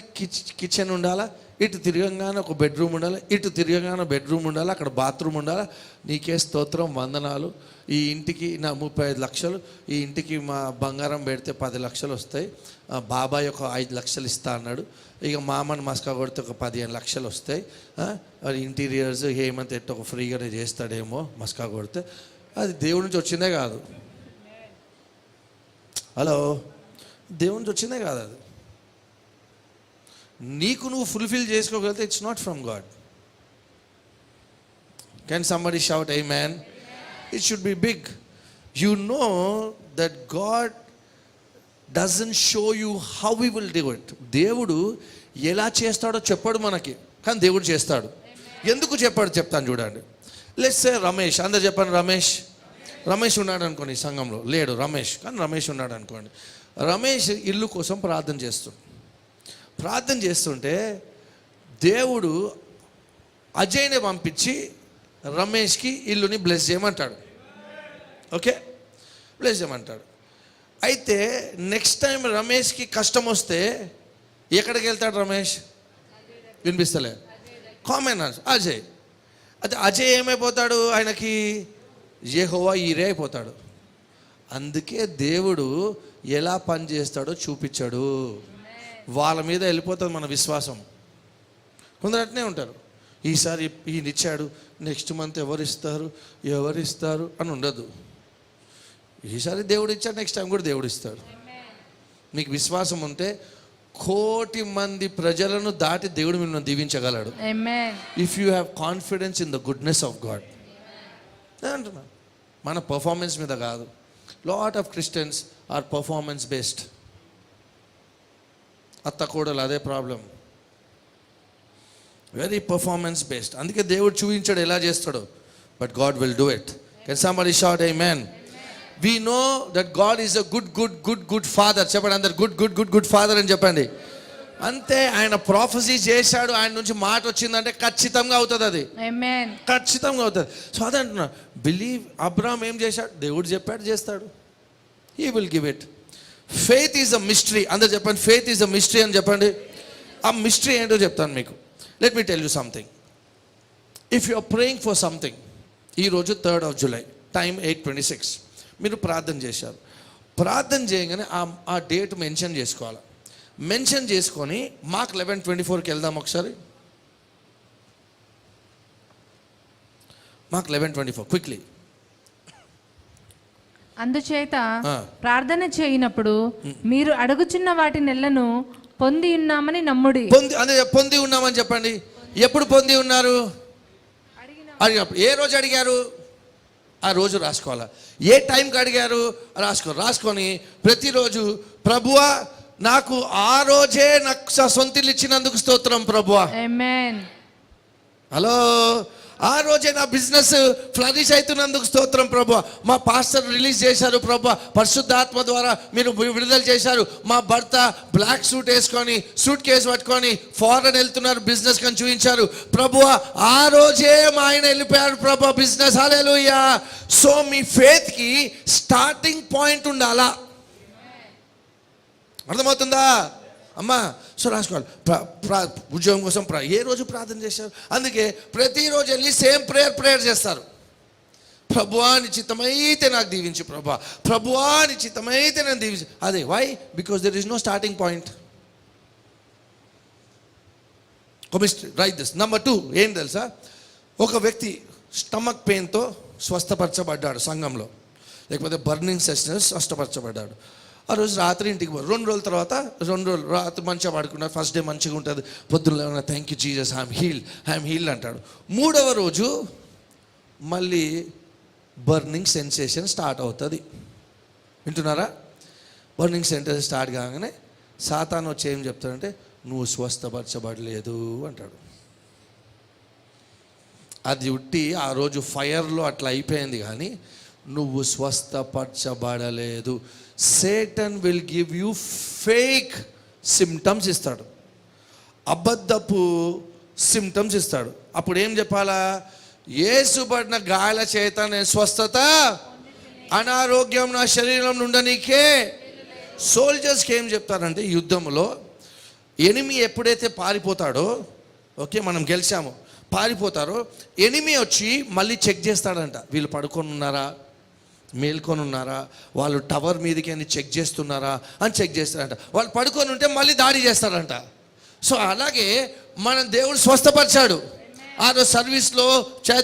కిచెన్ ఉండాలా, ఇటు తిరగంగానే ఒక బెడ్రూమ్ ఉండాలి, ఇటు తిరగంగానే బెడ్రూమ్ ఉండాలి, అక్కడ బాత్రూమ్ ఉండాలి. నీకే స్తోత్రం, వందనాలు. ఈ ఇంటికి నా 35 లక్షలు, ఈ ఇంటికి మా బంగారం పెడితే 10 లక్షలు వస్తాయి, బాబాయ్ ఒక 5 లక్షలు ఇస్తా అన్నాడు, ఇక మామని మస్కా కొడితే ఒక 15 లక్షలు వస్తాయి, ఇంటీరియర్స్ హేమంత్ ఎట్టు ఒక ఫ్రీగానే చేస్తాడేమో మస్కా కొడితే. అది దేవుడి నుంచి వచ్చిందే కాదు. హలో, దేవుడి నుంచి వచ్చిందే కాదు. అది నీకు నువ్వు ఫుల్ఫిల్ చేసుకోగలిగితే it's not from God. Can somebody shout amen? It should be big. You know that God doesn't show you how he will do it. దేవుడు ఎలా చేస్తాడో చెప్పాడు మనకి, కానీ దేవుడు చేస్తాడు. ఎందుకు చెప్పాడు చెప్తాను చూడండి. లెట్స్ సే రమేష్, అందరు చెప్పండి రమేష్. రమేష్ ఉన్నాడు అనుకోండి, ఈ సంఘంలో లేడు రమేష్, కానీ రమేష్ ఉన్నాడు అనుకోండి. రమేష్ ఇల్లు కోసం ప్రార్థన చేస్తుంటే దేవుడు అజయ్ని పంపించి రమేష్కి ఇల్లుని బ్లెస్ చేయమంటాడు. ఓకే, బ్లెస్ చేయమంటాడు. అయితే నెక్స్ట్ టైం రమేష్కి కష్టం వస్తే ఎక్కడికి వెళ్తాడు రమేష్? వినిపిస్తలే, కామన్ అజయ్. అయితే అజయ్ ఏమైపోతాడు? ఆయనకి యెహోవా ఈరే అయిపోతాడు. అందుకే దేవుడు ఎలా పని చేస్తాడో చూపించాడు. వాళ్ళ మీద వెళ్ళిపోతుంది మన విశ్వాసం. కొందరు అట్నే ఉంటారు, ఈసారి ఈయన ఇచ్చాడు, నెక్స్ట్ మంత్ ఎవరిస్తారు అని ఉండదు. ఈసారి దేవుడు ఇచ్చాడు, నెక్స్ట్ టైం కూడా దేవుడు ఇస్తాడు. మీకు విశ్వాసం ఉంటే 1,000,000 మంది ప్రజలను దాటి దేవుడు మిమ్మల్ని దీవించగలడు. If you have confidence in the goodness of God. అంటున్నా, మన పర్ఫార్మెన్స్ మీద కాదు. Lot of Christians are performance based. అత్త కోడలు అదే ప్రాబ్లం, వెరీ పర్ఫార్మెన్స్ బేస్డ్. అందుకే దేవుడు చూపించాడు ఎలా చేస్తాడో, but God will do it. Can somebody shout amen? We know that God is a good father. చెప్పండి అందరు, గుడ్ ఫాదర్ అని చెప్పండి. అంతే, ఆయన ప్రాఫెసీ చేశాడు, ఆయన నుంచి మాట వచ్చిందంటే ఖచ్చితంగా అవుతుంది. అది ఖచ్చితంగా అవుతుంది. సో అదే అంటున్నా, బిలీవ్. అబ్రహాం ఏం చేశాడు? దేవుడు చెప్పాడు, చేస్తాడు. He will give it. Faith is a mystery. అందరు చెప్పండి, faith is a mystery అని చెప్పండి. ఆ మిస్టరీ ఏంటో చెప్తాను మీకు. Let me tell you something. If you are praying for something, ఈరోజు 3rd of July, టైం 8:26, మీరు ప్రార్థన చేశారు. ప్రార్థన చేయగానే ఆ డేట్ మెన్షన్ చేసుకోవాలి. మెన్షన్ చేసుకొని మార్క్ 11:24కి వెళ్దాం ఒకసారి. Mark 11:24 quickly. అందుచేత ప్రార్థన చేయనప్పుడు మీరు అడుగుచున్న వాటి నెలను పొంది ఉన్నామని నమ్ముడి. పొంది ఉన్నామని చెప్పండి. ఎప్పుడు పొంది ఉన్నారు? అడిగినప్పుడు. ఏ రోజు అడిగారు? ఆ రోజు రాసుకోవాలా. ఏ టైంకి అడిగారు? రాసుకొని ప్రతిరోజు ప్రభువా నాకు ఆ రోజే నాకు సొంతిల్లు ఇచ్చినందుకు స్తోత్రం ప్రభువా. ఆమేన్. హలో, ఆ రోజే నా బిజినెస్ ఫ్లరిష్ అవుతున్నందుకు స్తోత్రం ప్రభువా. మా పాస్టర్ రిలీజ్ చేశారు ప్రభువా, పరిశుద్ధాత్మ ద్వారా మీరు విడుదల చేశారు. మా భర్త బ్లాక్ సూట్ వేసుకొని సూట్ కేసు పట్టుకొని ఫారెన్ వెళ్తున్నారు, బిజినెస్ కని చూపించారు ప్రభువా. ఆ రోజే మా ఆయన వెళ్ళిపోయారు ప్రభువా, బిజినెస్. హల్లెలూయా. సో మీ ఫేత్కి స్టార్టింగ్ పాయింట్ ఉండాలా. అర్థమవుతుందా అమ్మా? సో రాసుకోవాలి. ఉద్యోగం కోసం ఏ రోజు ప్రార్థన చేశారు? అందుకే ప్రతిరోజు వెళ్ళి సేమ్ ప్రేయర్ చేస్తారు. ప్రభువా నిశ్చితమైతే నాకు దీవించు ప్రభువా, ప్రభువా నిశ్చితమైతే నేను దీవించు. అదే why? Because there is no starting point. Right this. Number 2 ఏం తెలుసా? ఒక వ్యక్తి స్టమక్ పెయిన్తో స్వస్థపరచబడ్డాడు సంఘంలో, లేకపోతే బర్నింగ్ సెషన్స్ స్వస్థపరచబడ్డాడు. ఆ రోజు రాత్రి ఇంటికి పోరు. 2 రోజుల తర్వాత 2 రోజులు రాత్రి మంచిగా పడుకున్నారు. ఫస్ట్ డే మంచిగా ఉంటుంది, పొద్దున్న thank you Jesus I'm healed అంటాడు. 3వ రోజు మళ్ళీ బర్నింగ్ సెన్సేషన్ స్టార్ట్ అవుతుంది. వింటున్నారా? బర్నింగ్ సెన్సేషన్ స్టార్ట్ కాగానే సాతాను వచ్చి ఏం చెప్తాడంటే నువ్వు స్వస్థపరచబడలేదు అంటాడు. అది ఉట్టి ఆ రోజు ఫైర్లో అట్లా అయిపోయింది, కానీ నువ్వు స్వస్థపరచబడలేదు. Satan will give you fake symptoms ఇస్తాడు, అబద్ధపు సిమ్టమ్స్ ఇస్తాడు. అప్పుడు ఏం చెప్పాలా? యేసుపడిన గాయాల చేత నేను స్వస్థత, అనారోగ్యం నా శరీరం నుండి నీకే. సోల్జర్స్కి ఏం చెప్తారంటే యుద్ధంలో ఎనిమి ఎప్పుడైతే పారిపోతాడో, ఓకే మనం గెలిచాము, పారిపోతారో ఎనిమి వచ్చి మళ్ళీ చెక్ చేస్తాడంట. వీళ్ళు పడుకొని ఉన్నారా, మేల్కొని ఉన్నారా, వాళ్ళు టవర్ మీదకి అని చెక్ చేస్తున్నారా అని చెక్ చేస్తారంట. వాళ్ళు పడుకొని ఉంటే మళ్ళీ దాడి చేస్తారంట. సో అలాగే మన దేవుడు స్వస్థపరిచాడు. ఆ రోజు సర్వీస్లో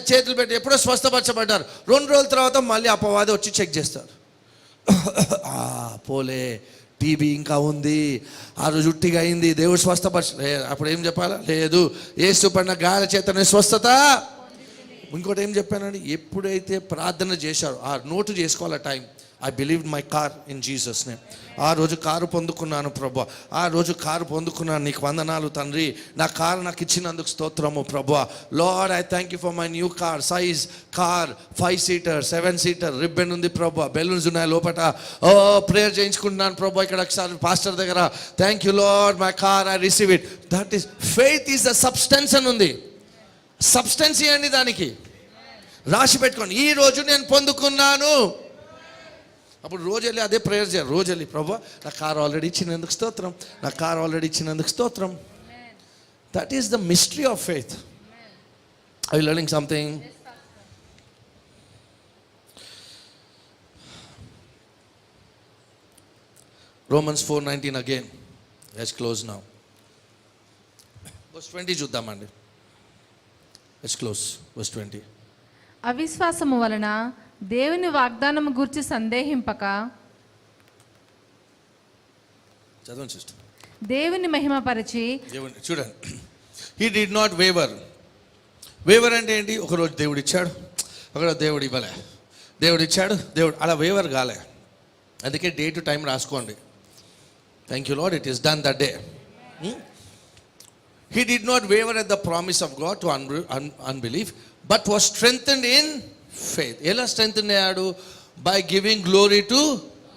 చేతులు పెట్టి ఎప్పుడో స్వస్థపరచబడ్డారు. 2 రోజుల తర్వాత మళ్ళీ అపవాది వచ్చి చెక్ చేస్తారు. పోలే, టీబీ ఇంకా ఉంది, ఆ రోజు ఉట్టిగా అయింది, దేవుడు స్వస్థపరచలే. అప్పుడు ఏం చెప్పాలా? లేదు, యేసు పడిన గాయాల చేతనే స్వస్థత. ఇంకోటి ఏం చెప్పానండి? ఎప్పుడైతే ప్రార్థన చేశారో ఆ నోటు చేసుకోవాలి time. I believe my car in Jesus name. ఆ రోజు కారు పొందుకున్నాను ప్రభువా, ఆ రోజు కారు పొందుకున్నాను, నీకు వందనాలు తండ్రి, నా కారు నాకు ఇచ్చినందుకు స్తోత్రము ప్రభువా. Lord I thank you for my new car. Size car 5-seater 7-seater, ribbon ఉంది ప్రభువా, బెలూన్స్ ఉన్నాయి లోపల. ఓ ప్రేయర్ చేయించుకుంటున్నాను ప్రభువా ఇక్కడ ఒకసారి పాస్టర్ దగ్గర. Thank you lord, my car I receive it. That is faith is the substance అని ఉంది. సబ్స్టెన్స్ ఇవ్వండి, దానికి రాసి పెట్టుకోండి. ఈ రోజు నేను పొందుకున్నాను. అప్పుడు రోజు వెళ్ళి అదే ప్రేయర్ చేయాలి. రోజు వెళ్ళి ప్రభువా నా కారు ఆల్రెడీ ఇచ్చినందుకు స్తోత్రం, నా కారు ఆల్రెడీ ఇచ్చినందుకు స్తోత్రం. That is the mystery of faith. I learning something? Romans 4:19 again. Let's close now. verse 20 చూద్దామండి. Let's close verse 20. అవిశ్వాసము వలన దేవుని వాగ్దానము గురించి సందేహింపక చదవండి సిస్టర్. దేవుని మహిమపరిచి చూడండి, he did not waiver. Waiver అంటే ఏంటి? ఒకరోజు దేవుడు ఇచ్చాడు, ఒకరోజు దేవుడు ఇవ్వలే, దేవుడు ఇచ్చాడు, దేవుడు అలా వేవర్ కాలే. అందుకే డే టు టైం రాసుకోండి. Thank you lord, it is done that day. He did not waver at the promise of God to unbelief, but was strengthened in faith. ఎలా స్ట్రెంగ్తెన్ అయ్యాడు? By giving glory to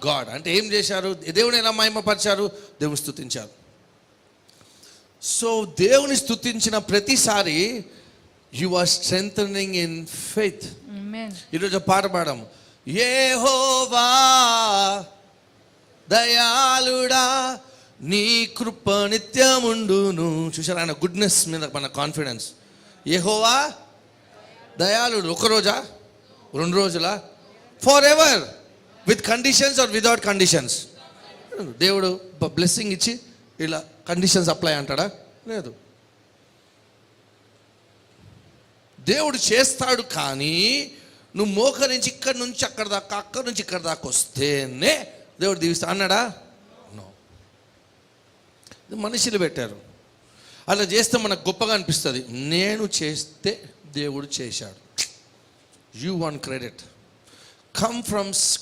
God. అంటే ఏం చేశారు? దేవుని ఎలా మహిమపరిచారు? దేవుని స్తుతించారు. So దేవుని స్తుతించిన ప్రతిసారి you are strengthening in faith. ఈరోజు పాట పాడము, యెహోవా దయాళుడా నీ కృప నిత్యముండును. చూసారా ఆయన గుడ్నెస్ మీద మన కాన్ఫిడెన్స్. యెహోవా దయాళుడు ఒక రోజా, 2 రోజులా, forever, with conditions or without conditions. దేవుడు బ్లెస్సింగ్ ఇచ్చి ఇలా కండిషన్స్ అప్లై అంటాడా? లేదు. దేవుడు చేస్తాడు, కానీ నువ్వు మోకరించి ఇక్కడి నుంచి అక్కడ దాకా, అక్కడి నుంచి ఇక్కడ దాకా వస్తేనే దేవుడు దీవిస్తా అన్నాడా? నో. మనుషులు పెట్టారు. అలా చేస్తే మనకు గొప్పగా అనిపిస్తుంది. నేను చేస్తే దేవుడు చేశాడు. You want credit.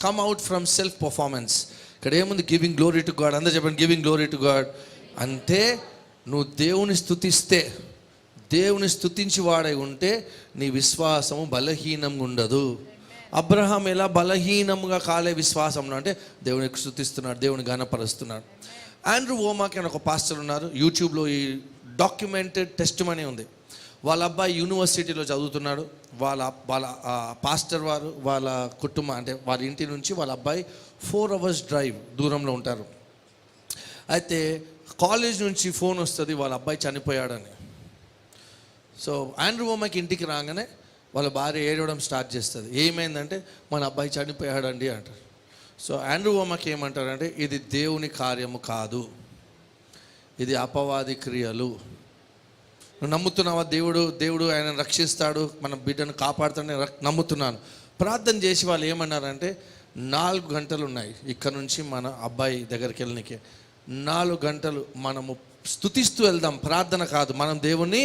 Come out from self performance. ఇక్కడ ఏముంది? Giving glory to God. అందరూ చెప్పండి, గివింగ్ గ్లోరీ టు గాడ్. అంటే నువ్వు దేవుని స్తుతిస్తే, దేవుని స్తుతించి వాడై ఉంటే నీ విశ్వాసము బలహీనంగా ఉండదు. అబ్రహాం ఎలా బలహీనంగా కాలే విశ్వాసంలో అంటే దేవునికి స్తుతిస్తున్నాడు, దేవుని గణపరుస్తున్నాడు. ఆండ్రూ వోమాక్ అని ఒక పాస్టర్ ఉన్నారు. యూట్యూబ్లో ఈ డాక్యుమెంటెడ్ టెస్టిమనీ ఉంది. వాళ్ళ అబ్బాయి యూనివర్సిటీలో చదువుతున్నాడు. వాళ్ళ పాస్టర్ వారు వాళ్ళ కుటుంబం అంటే వాళ్ళ ఇంటి నుంచి వాళ్ళ అబ్బాయి 4 hours డ్రైవ్ దూరంలో ఉంటారు. అయితే కాలేజ్ నుంచి ఫోన్ వస్తుంది, వాళ్ళ అబ్బాయి చనిపోయాడని. సో ఆండ్రూ వోమాక్ ఇంటికి రాగానే వాళ్ళ భార్య ఏడవడం స్టార్ట్ చేస్తుంది. ఏమైందంటే మన అబ్బాయి చనిపోయాడండి అంటారు. సో ఆండ్రూ వోమాక్ ఏమంటారంటే, ఇది దేవుని కార్యము కాదు, ఇది అపవాది క్రియలు. నువ్వు నమ్ముతున్నావా? దేవుడు ఆయన రక్షిస్తాడు, మన బిడ్డను కాపాడుతాడని నమ్ముతున్నాను. ప్రార్థన చేసి వాళ్ళు ఏమన్నారంటే, 4 గంటలు ఉన్నాయి ఇక్కడ నుంచి మన అబ్బాయి దగ్గరికి వెళ్ళనికే. 4 గంటలు మనము స్తుతిస్తూ వెళ్దాం, ప్రార్థన కాదు. మనం దేవుణ్ణి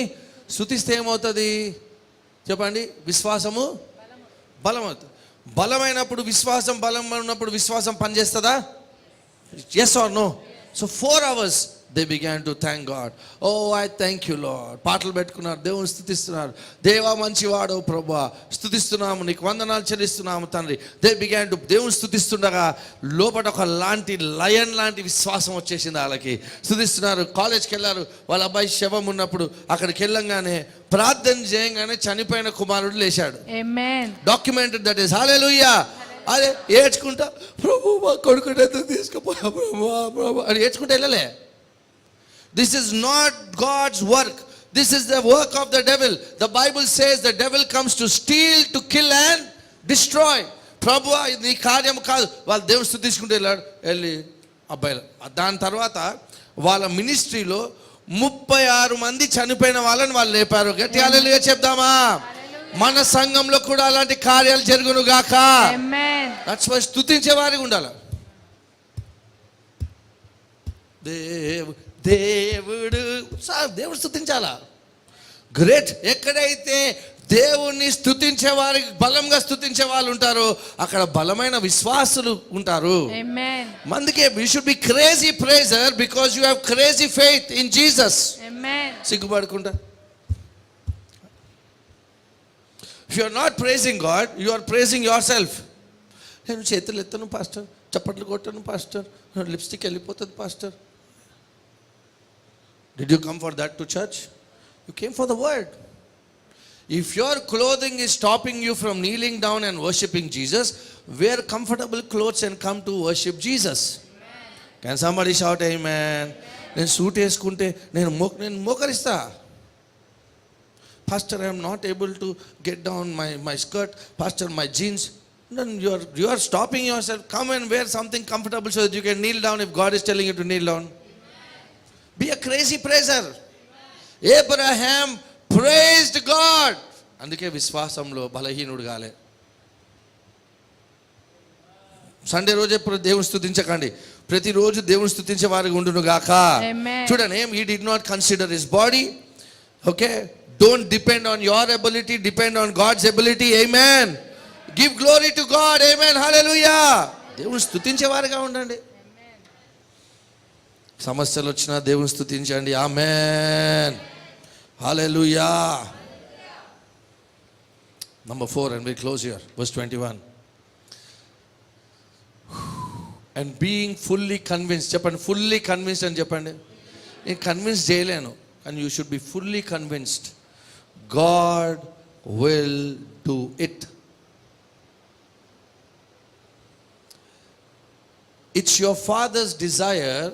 స్తుతిస్తే ఏమవుతుంది చెప్పండి? విశ్వాసము బలం అవుతుంది. బలమైనప్పుడు విశ్వాసం, బలం ఉన్నప్పుడు విశ్వాసం పనిచేస్తుందా? Yes or no? So 4 hours they began to thank God. Oh, I thank you Lord. పాటలు పెట్టుకున్నారు, దేవుని స్తుతిస్తున్నారు. దేవా మంచివాడు ప్రభువా, స్తుతిస్తున్నాము, నీకు వందనాలు చెల్లిస్తున్నాము తండ్రి. they began to దేవుని స్తుతిస్తుండగా లోపల ఒక లాంటి లయన్ లాంటి విశ్వాసం వచ్చేసింది వాళ్ళకి. స్తుతిస్తున్నారు. కాలేజ్కి వెళ్ళారు. వాళ్ళ అబ్బాయి శవం ఉన్నప్పుడు అక్కడికి వెళ్ళంగానే ప్రార్థన చేయగానే చనిపోయిన కుమారుడు లేచాడు. Amen. Documented that is. Hallelujah. అదే ఏడ్చుకుంటా, ప్రభు మా కొడుకుని తీసుకుపోయా ప్రభు అని ఏడ్చుకుంటా వెళ్ళలే. This is not God's work. This is the work of the devil. The Bible says the devil comes to steal, to kill and destroy. ప్రభువా ఇది నీ కార్యం కాదు. వాళ్ళు దేవుని స్తుతించుకుంటూ వెళ్ళి అబ్బాయిలు. దాని తర్వాత వాళ్ళ మినిస్ట్రీలో 36 మంది చనిపోయిన వాళ్ళని వాళ్ళు లేపారు. గట్టి హల్లెలూయా చెప్దామా? మన సంఘంలో కూడా అలాంటి కార్యాలు జరుగును గాక. ఆమేన్. దట్స్ వై స్తుతించే వారికి ఉండాలి. దేవుడు స్తుతించాలా? గ్రేట్. ఎక్కడైతే దేవుణ్ణి స్తుతించే వారికి, బలంగా స్తుతించే వాళ్ళు ఉంటారో అక్కడ బలమైన విశ్వాసులు ఉంటారు. ఆమేన్. అందుకే you should be crazy praiser because you have crazy faith in Jesus. Amen. సిగ్గుపడకుండా. If you are not praising God, you are praising yourself. నేను చేతులు ఎత్తను పాస్టర్, చప్పట్లు కొట్టను పాస్టర్, లిప్స్టిక్ వెళ్ళిపోతుంది pastor. Did you come for that to church? You came for the word. If your clothing is stopping you from kneeling down and worshiping Jesus, wear comfortable clothes and come to worship Jesus. Amen. Can somebody shout amen? నేను suit వేసుకుంటే నేను మోకరిస్తా. Pastor, I am not able to get down my skirt. Pastor, my jeans. Then you are stopping yourself. Come and wear something comfortable so that you can kneel down if God is telling you to kneel down. Be a crazy praiser. Abraham praised God. అందుకే విశ్వాసంలో బలహీనుడు కాలే. Sunday రోజు ఎప్పుడు దేవుని స్తుతించకండి, ప్రతిరోజు దేవుని స్తుతించే వారికి ఉండును గాక. చూడండి, he did not consider his body. Okay, don't depend on your ability, depend on God's ability. Amen. Give glory to God. Amen. Hallelujah. దేవుని స్తుతించే వారిగా ఉండండి. సమస్యలు వచ్చినా దేవుని స్తుతించండి. ఆమేన్. హల్లెలూయా. Number 4 and we close here. Verse 21. And being fully convinced. చెప్పండి, fully convinced అని చెప్పండి. నేను కన్విన్స్ చేయలేను, and you should be fully convinced. God will do it. It's your Father's desire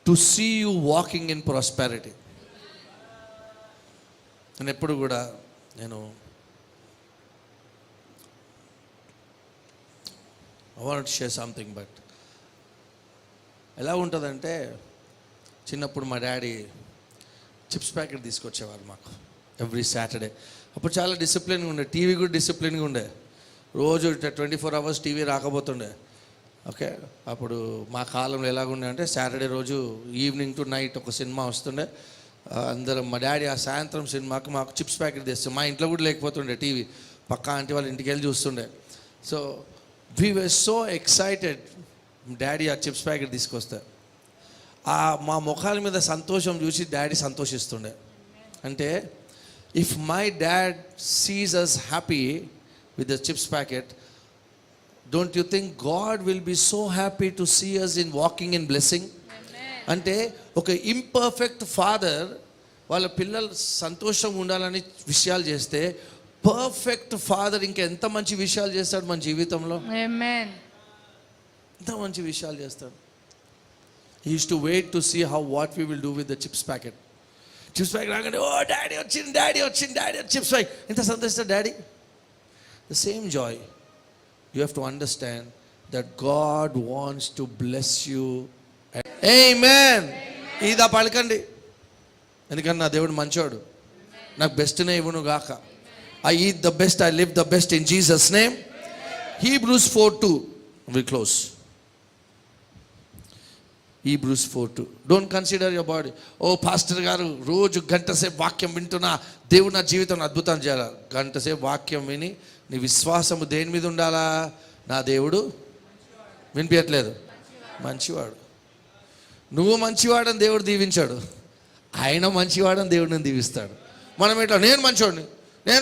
to see you walking in prosperity. నేను ఎప్పుడు కూడా I want to share something. But ఎలా ఉంటుందంటే, చిన్నప్పుడు మా డాడీ చిప్స్ ప్యాకెట్ తీసుకొచ్చేవారు మాకు ఎవ్రీ సాటర్డే. అప్పుడు చాలా డిసిప్లిన్గా ఉండే, టీవీ కూడా డిసిప్లిన్గా ఉండే. రోజు 24 hours టీవీ రాకపోతుండే. ఓకే, అప్పుడు మా కాలంలో ఎలాగుండే అంటే, సాటర్డే రోజు ఈవినింగ్ టు నైట్ ఒక సినిమా వస్తుండే. అందరం మా డాడీ ఆ సాయంత్రం సినిమాకి మాకు చిప్స్ ప్యాకెట్ తెస్తుండే. మా ఇంట్లో కూడా లేకపోతుండే టీవీ, పక్కా ఆంటీ వాళ్ళ ఇంటికి వెళ్ళి చూస్తుండే. So we were so excited. Daddy ఆ చిప్స్ ప్యాకెట్ తీసుకొస్తే మా ముఖాల మీద సంతోషం చూసి డాడీ సంతోషిస్తుండే. అంటే if my dad sees us happy with the chips packet, don't you think God will be so happy to see us in walking in blessing? అంటే ఒక ఇంపర్ఫెక్ట్ ఫాదర్ వాళ్ళ పిల్లలు సంతోషం ఉండాలని విషయాలు చేస్తే, పర్ఫెక్ట్ ఫాదర్ ఇంకా ఎంత మంచి విషయాలు చేస్తాడు మన జీవితంలో. ఆమేన్. ఎంత మంచి విషయాలు చేస్తాడు. He used to wait to see what we will do with the chips packet. Chips packet రాగానే, ఓ డాడీ వచ్చింది, డాడీ వచ్చింది, డాడీ చిప్స్ ప్యాకెట్, ఎంత సంతోషిస్తాడు daddy. The same joy. You have to understand that God wants to bless you. Amen. ఇదా పలకండి, ఎందుకంటే నా దేవుడు మంచోడు, నాకు బెస్ట్నే ఇవ్వను గాక. I eat the best, I live the best in Jesus' name. Hebrews 4:2 will close. Hebrews 4:2. Don't consider your body. Oh pastor గారు రోజు గంట సేపు వాక్యం వింటున్నా, దేవుడు నా జీవితం అద్భుతం చేయాలి. గంట సేపు వాక్యం విని నీ విశ్వాసము దేని మీద ఉండాలా? నా దేవుడు వినిపించట్లేదు, మంచివాడు. నువ్వు మంచివాడని దేవుడు దీవించాడు, ఆయన మంచివాడని దేవుడిని దీవిస్తాడు. మనం ఎట్లా, నేను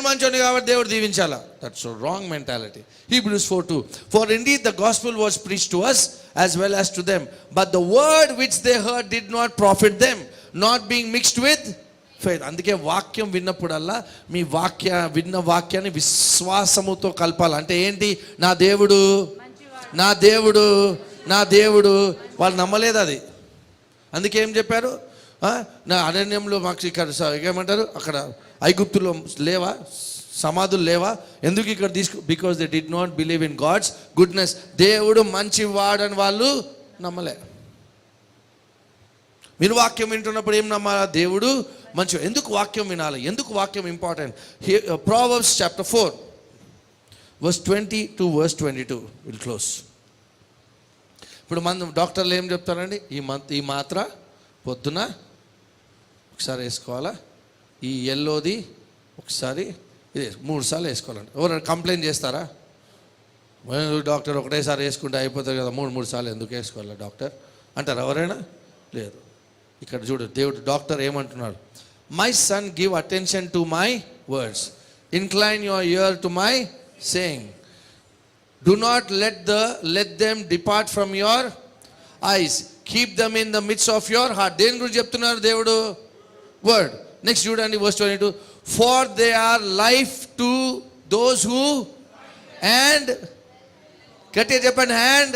మంచోడిని కాబట్టి దేవుడు దీవించాలా? That's wrong mentality. Hebrews 4:2. For indeed the gospel was preached to us as well as to them, but the word which they heard did not profit them, not being mixed with faith. అందుకే వాక్యం విన్నప్పుడల్లా మీ విన్న వాక్యాన్ని విశ్వాసముతో కలపాలి. అంటే ఏంటి? నా దేవుడు వాళ్ళు నమ్మలేదు అది. అందుకే ఏం చెప్పారు? నా అరణ్యంలో మాకు ఇక్కడ ఏమంటారు, అక్కడ ఐగుప్తులో లేవా సమాధులు లేవా? ఎందుకు ఇక్కడ because they did not believe in God's goodness. దేవుడు మంచివాడని వాళ్ళు నమ్మలే. మీరు వాక్యం వింటున్నప్పుడు ఏం నమ్మాలా? దేవుడు మంచి. ఎందుకు వాక్యం వినాలి? ఎందుకు వాక్యం important? Proverbs chapter 4 verse 20 to verse 22 will close. ఇప్పుడు మన డాక్టర్లు ఏం చెప్తారండి? ఈ మాత్ర పొద్దున ఒకసారి వేసుకోవాలా, ఈ ఎల్లోది ఒకసారి, ఇది 3 సార్లు వేసుకోవాలండి. ఎవరైనా కంప్లైంట్ చేస్తారా? డాక్టర్ ఒకటేసారి వేసుకుంటే అయిపోతుంది కదా, 3 సార్లు ఎందుకు వేసుకోవాలి డాక్టర్ అంటారు ఎవరైనా? లేదు. ఇక్కడ చూడు, దేవుడు డాక్టర్ ఏమంటున్నాడు? My son give attention to my words, incline your year to my saying, do not let them depart from your eyes, keep them in the mids of your heart. దేని గురించి చెప్తున్నారు దేవుడు? వర్డ్. నెక్స్ట్ చూడండి verse 22. For they are life to those who, and గట్టిగా చెప్పండి, and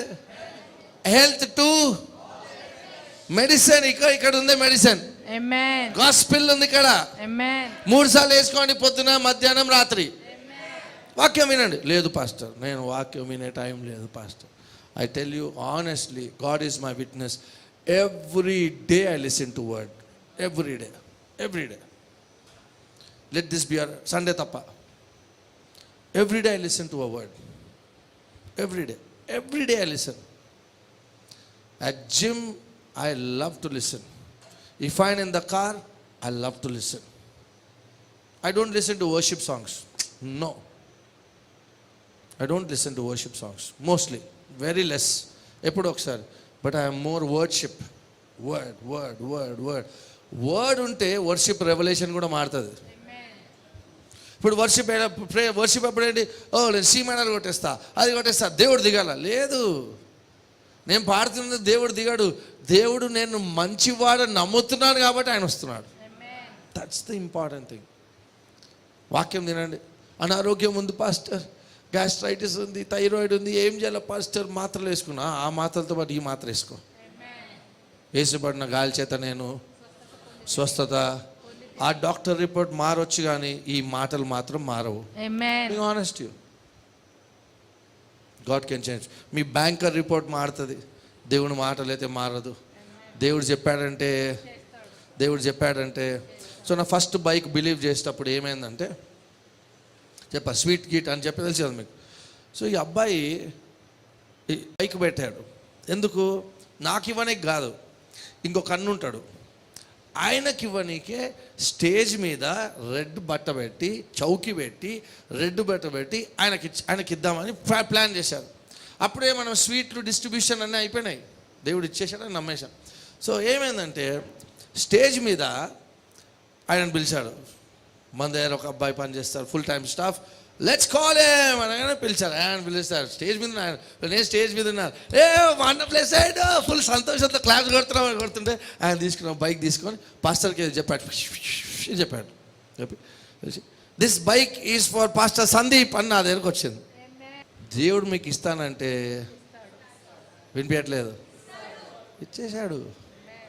health to medicine. ఇక్కడ ఉంది medicine. ఆమేన్. Gospel ఉంది ఇక్కడ. ఆమేన్. 3 సార్లు వేసుకోండి, పొద్దున, మధ్యాహ్నం, రాత్రి. వాక్యం వినండి. లేదు పాస్టర్, నేను వాక్యం వినే టైం లేదు pastor. I tell you honestly, God is my witness. Every day I listen to word. Every day. Let this be our Sunday tappa. Every day I listen to a word. Every day I listen. At gym I love to listen. If I'm in the car, I love to listen. I don't listen to worship songs. No, I don't listen to worship songs. Mostly, very less. ఎప్పుడు ఒకసారి. But I am more worship. Word ఉంటే worship revolution కూడా మారుతుంది. ఇప్పుడు worship ఎప్పుడేంటి? నేను C minor కొట్టేస్తా, అది కొట్టేస్తా, దేవుడు దిగాల. లేదు, నేను పాడుతున్నది దేవుడు దిగాడు. దేవుడు నేను మంచివాడు నమ్ముతున్నాను కాబట్టి ఆయన వస్తున్నాడు. That's the important thing. వాక్యం తినండి. అనారోగ్యం ఉంది పాస్టర్, గ్యాస్ట్రైటిస్ ఉంది, థైరాయిడ్ ఉంది, ఏం చేయాలి పాస్టర్? మాత్రలు వేసుకున్నా, ఆ మాత్రలతో పాటు ఈ మాత్ర వేసుకో. వేసుబడిన గాలి చేత నేను స్వస్థత ఆ డాక్టర్ రిపోర్ట్ మారొచ్చు కానీ ఈ మాటలు మాత్రం మారవు. Amen. Be honest you, God can change. మీ బ్యాంకర్ రిపోర్ట్ మారుతుంది, దేవుని మాటలు అయితే మారదు. దేవుడు చెప్పాడంటే సో నా ఫస్ట్ బైక్ బిలీవ్ చేసేటప్పుడు ఏమైందంటే స్వీట్ గిట్ అని చెప్పి తెలిసి కదా మీకు. సో ఈ అబ్బాయి ఈ బైక్ పెట్టాడు. ఎందుకు? నాకు ఇవ్వనీకి కాదు, ఇంకొక అన్న ఉంటాడు ఆయనకి ఇవ్వనీకే స్టేజ్ మీద రెడ్ బట్ట పెట్టి చౌకి పెట్టి రెడ్ బట్ట పెట్టి ఆయనకి ఇద్దామని ప్లాన్ చేశారు. అప్పుడే మనం స్వీట్లు డిస్ట్రిబ్యూషన్ అన్నీ అయిపోయినాయి, దేవుడు ఇచ్చేసాడని నమ్మేశాం. సో ఏమైందంటే స్టేజ్ మీద ఆయనను పిలిచాడు. మన దగ్గర ఒక అబ్బాయి పని చేస్తారు, full time staff, let's call ఏమ్ అనగానే పిలిచారు. ఆయన పిలుస్తారు స్టేజ్ మీద. నేను స్టేజ్ మీద ఉన్నాను, వన్ ప్లేస్ సైడ్ ఫుల్ సంతోషంతో క్లాస్ కొడుతుంటే ఆయన తీసుకున్న బైక్ తీసుకొని పాస్టర్కి చెప్పాడు. This bike is for pastor Sandeep అని నా దగ్గరకు వచ్చింది. దేవుడు మీకు ఇస్తానంటే వినిపించట్లేదు, ఇచ్చేశాడు.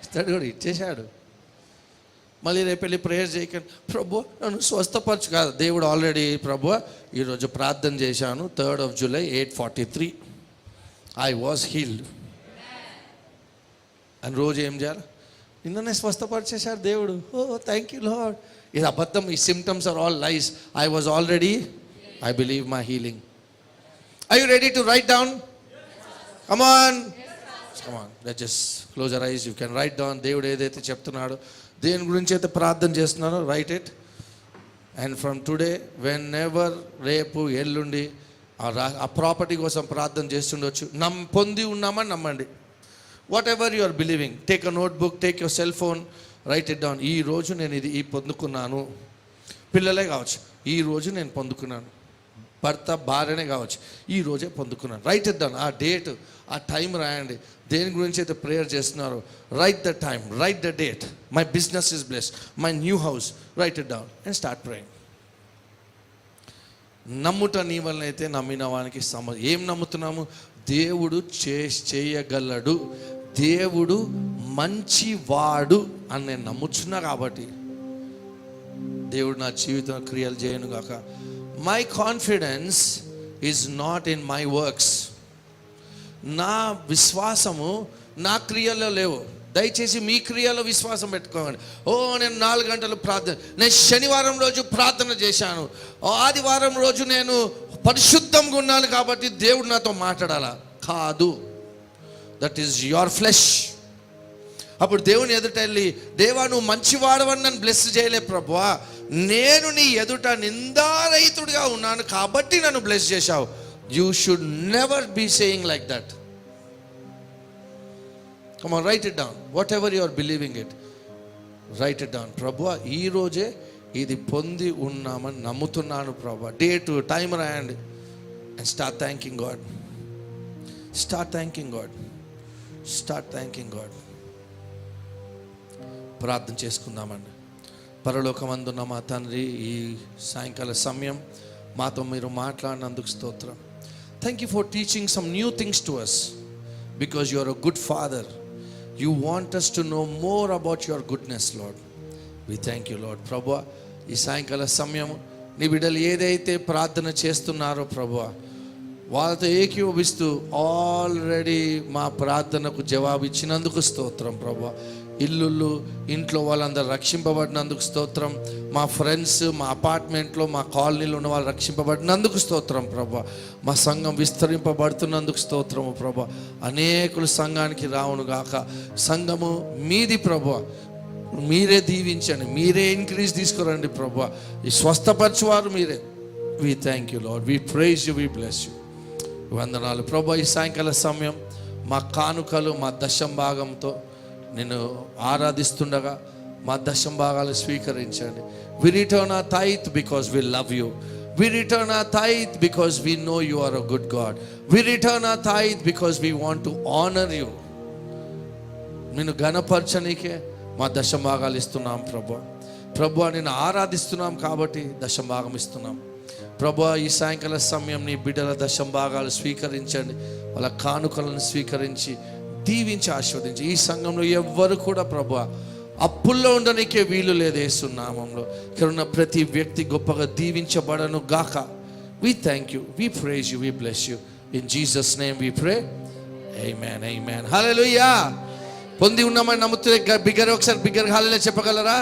ఇస్తాడు కూడా, ఇచ్చేశాడు. మళ్ళీ రేపు వెళ్ళి ప్రేయర్ చేయకండి, ప్రభు నన్ను స్వస్థపరచు కాదు. దేవుడు ఆల్రెడీ, ప్రభు ఈరోజు ప్రార్థన చేశాను 3rd of July 8:43 I was healed అని రోజు ఏం చేయాలి? నిన్ననే స్వస్థపరిచేశాడు దేవుడు. Oh thank you Lord. ఇది అబద్ధం, ఈ symptoms are all lies. I was already, I believe my healing. Are you ready to write down? Come on, let's just close your eyes. You can write down. దేవుడు ఏదైతే చెప్తున్నాడో, దేని గురించి అయితే ప్రార్థన చేస్తున్నానో, write it. And from today whenever, రేపు ఎల్లుండి ఆ ప్రాపర్టీ కోసం ప్రార్థన చేస్తుండొచ్చు. పొంది ఉన్నామని నమ్మండి. Whatever you are believing, take a notebook, take your cell phone, write it down. ఈరోజు నేను ఇది పొందుకున్నాను. పిల్లలే కావచ్చు, ఈరోజు నేను పొందుకున్నాను. భర్త భార్యనే కావచ్చు, ఈ రోజే పొందుకున్నాను. Write it down. ఆ డేట్, ఆ టైం రాయండి. దేని గురించి అయితే ప్రేయర్ చేస్తున్నారో, write the time, write the date. My business is blessed, my new house, write it down and start praying. నమ్ముట నీ వలన అయితే నమ్మిన వానికి ఏం నమ్ముతున్నాము? దేవుడు చేయగలడు, దేవుడు మంచివాడు అని నేను నమ్ముచున్నా కాబట్టి దేవుడు నా జీవితం క్రియలు చేయను గాక. My confidence is not in my works. నా విశ్వాసము నా క్రియల్లో లేవు. దయచేసి మీ క్రియలో విశ్వాసం పెట్టుకోండి. నేను 4 గంటలు ప్రార్థన, నేను శనివారం రోజు ప్రార్థన చేశాను, ఆదివారం రోజు నేను పరిశుద్ధంగా ఉన్నాను కాబట్టి దేవుడు నాతో మాట్లాడాలా? కాదు. That is your flesh. అప్పుడు దేవుని ఎదుట వెళ్ళి, దేవా నువ్వు మంచివాడవని నన్ను బ్లెస్ చేయలే ప్రభువా, నేను నీ ఎదుట నిందారహితుడిగా ఉన్నాను కాబట్టి నన్ను బ్లెస్ చేశావు. You should never be saying like that. Come on, write it down. Whatever you are believing it, write it down. ప్రభువా ఈరోజే ఇది పొంది ఉన్నామని నమ్ముతున్నాను ప్రభువా. డేట్, టైం రాయండి. And start thanking God. Start thanking God. Start thanking God. ప్రార్థన చేసుకుందామండి. పరలోకమందున్న మా తండ్రి, ఈ సాయంకాల సమయం మాతో మీరు మాట్లాడినందుకు స్తోత్రం. Thank you for teaching some new things to us, because you are a good father. You want us to know more about your goodness Lord. We thank you Lord. ప్రభువా ఈ సాయంకాల సమయం నీ బిడ్డలు ఏదైతే ప్రార్థన చేస్తున్నారో ప్రభువా, వాళ్ళతో ఏకీభవిస్తూ ఆల్రెడీ మా ప్రార్థనకు జవాబు ఇచ్చినందుకు స్తోత్రం ప్రభువా. ఇంట్లో వాళ్ళందరూ రక్షింపబడినందుకు స్తోత్రం. మా ఫ్రెండ్స్, మా అపార్ట్మెంట్లో, మా కాలనీలో ఉన్న వాళ్ళు రక్షింపబడినందుకు స్తోత్రం ప్రభా. మా సంఘం విస్తరింపబడుతున్నందుకు స్తోత్రము ప్రభా. అనేకులు సంఘానికి రావును గాక. సంఘము మీది ప్రభా, మీరే దీవించండి, మీరే ఇంక్రీజ్ తీసుకురండి ప్రభా. ఈ స్వస్థపరచువారు మీరే. We thank you Lord, we praise you, we bless you. వందనాలు ప్రభా. ఈ సాయంకాల సమయం మా కానుకలు, మా దశం భాగంతో నేను ఆరాధిస్తుండగా మా దశం భాగాలు స్వీకరించండి. We return our tithe because we love you. We return our tithe because we know you are a good God. We return our tithe because we want to honor you. నిన్ను ఘనపరచనీకే మా దశం భాగాలు ఇస్తున్నాం ప్రభా. ప్రభువా నిన్ను ఆరాధిస్తున్నాం కాబట్టి దశం భాగం ఇస్తున్నాం ప్రభువా. ఈ సాయంకాల సమయం నీ బిడ్డల దశం భాగాలు స్వీకరించండి. వాళ్ళ కానుకలను స్వీకరించి దీవించి ఆశీర్వదించి. ఈ సంఘంలో ఎవ్వరు కూడా ప్రభువా అప్పుల్లో ఉండడానికే వీలు లేదు యేసు నామములో. ఇక్కడ ఉన్న ప్రతి వ్యక్తి గొప్పగా దీవించబడను గాక. We thank you, we praise you, we bless you. In Jesus' name we pray. Amen, amen. Hallelujah. పొంది ఉన్నామని నమ్ముతే బిగ్గర ఒకసారి బిగ్గర హల్లెలూయా చెప్పగలరా?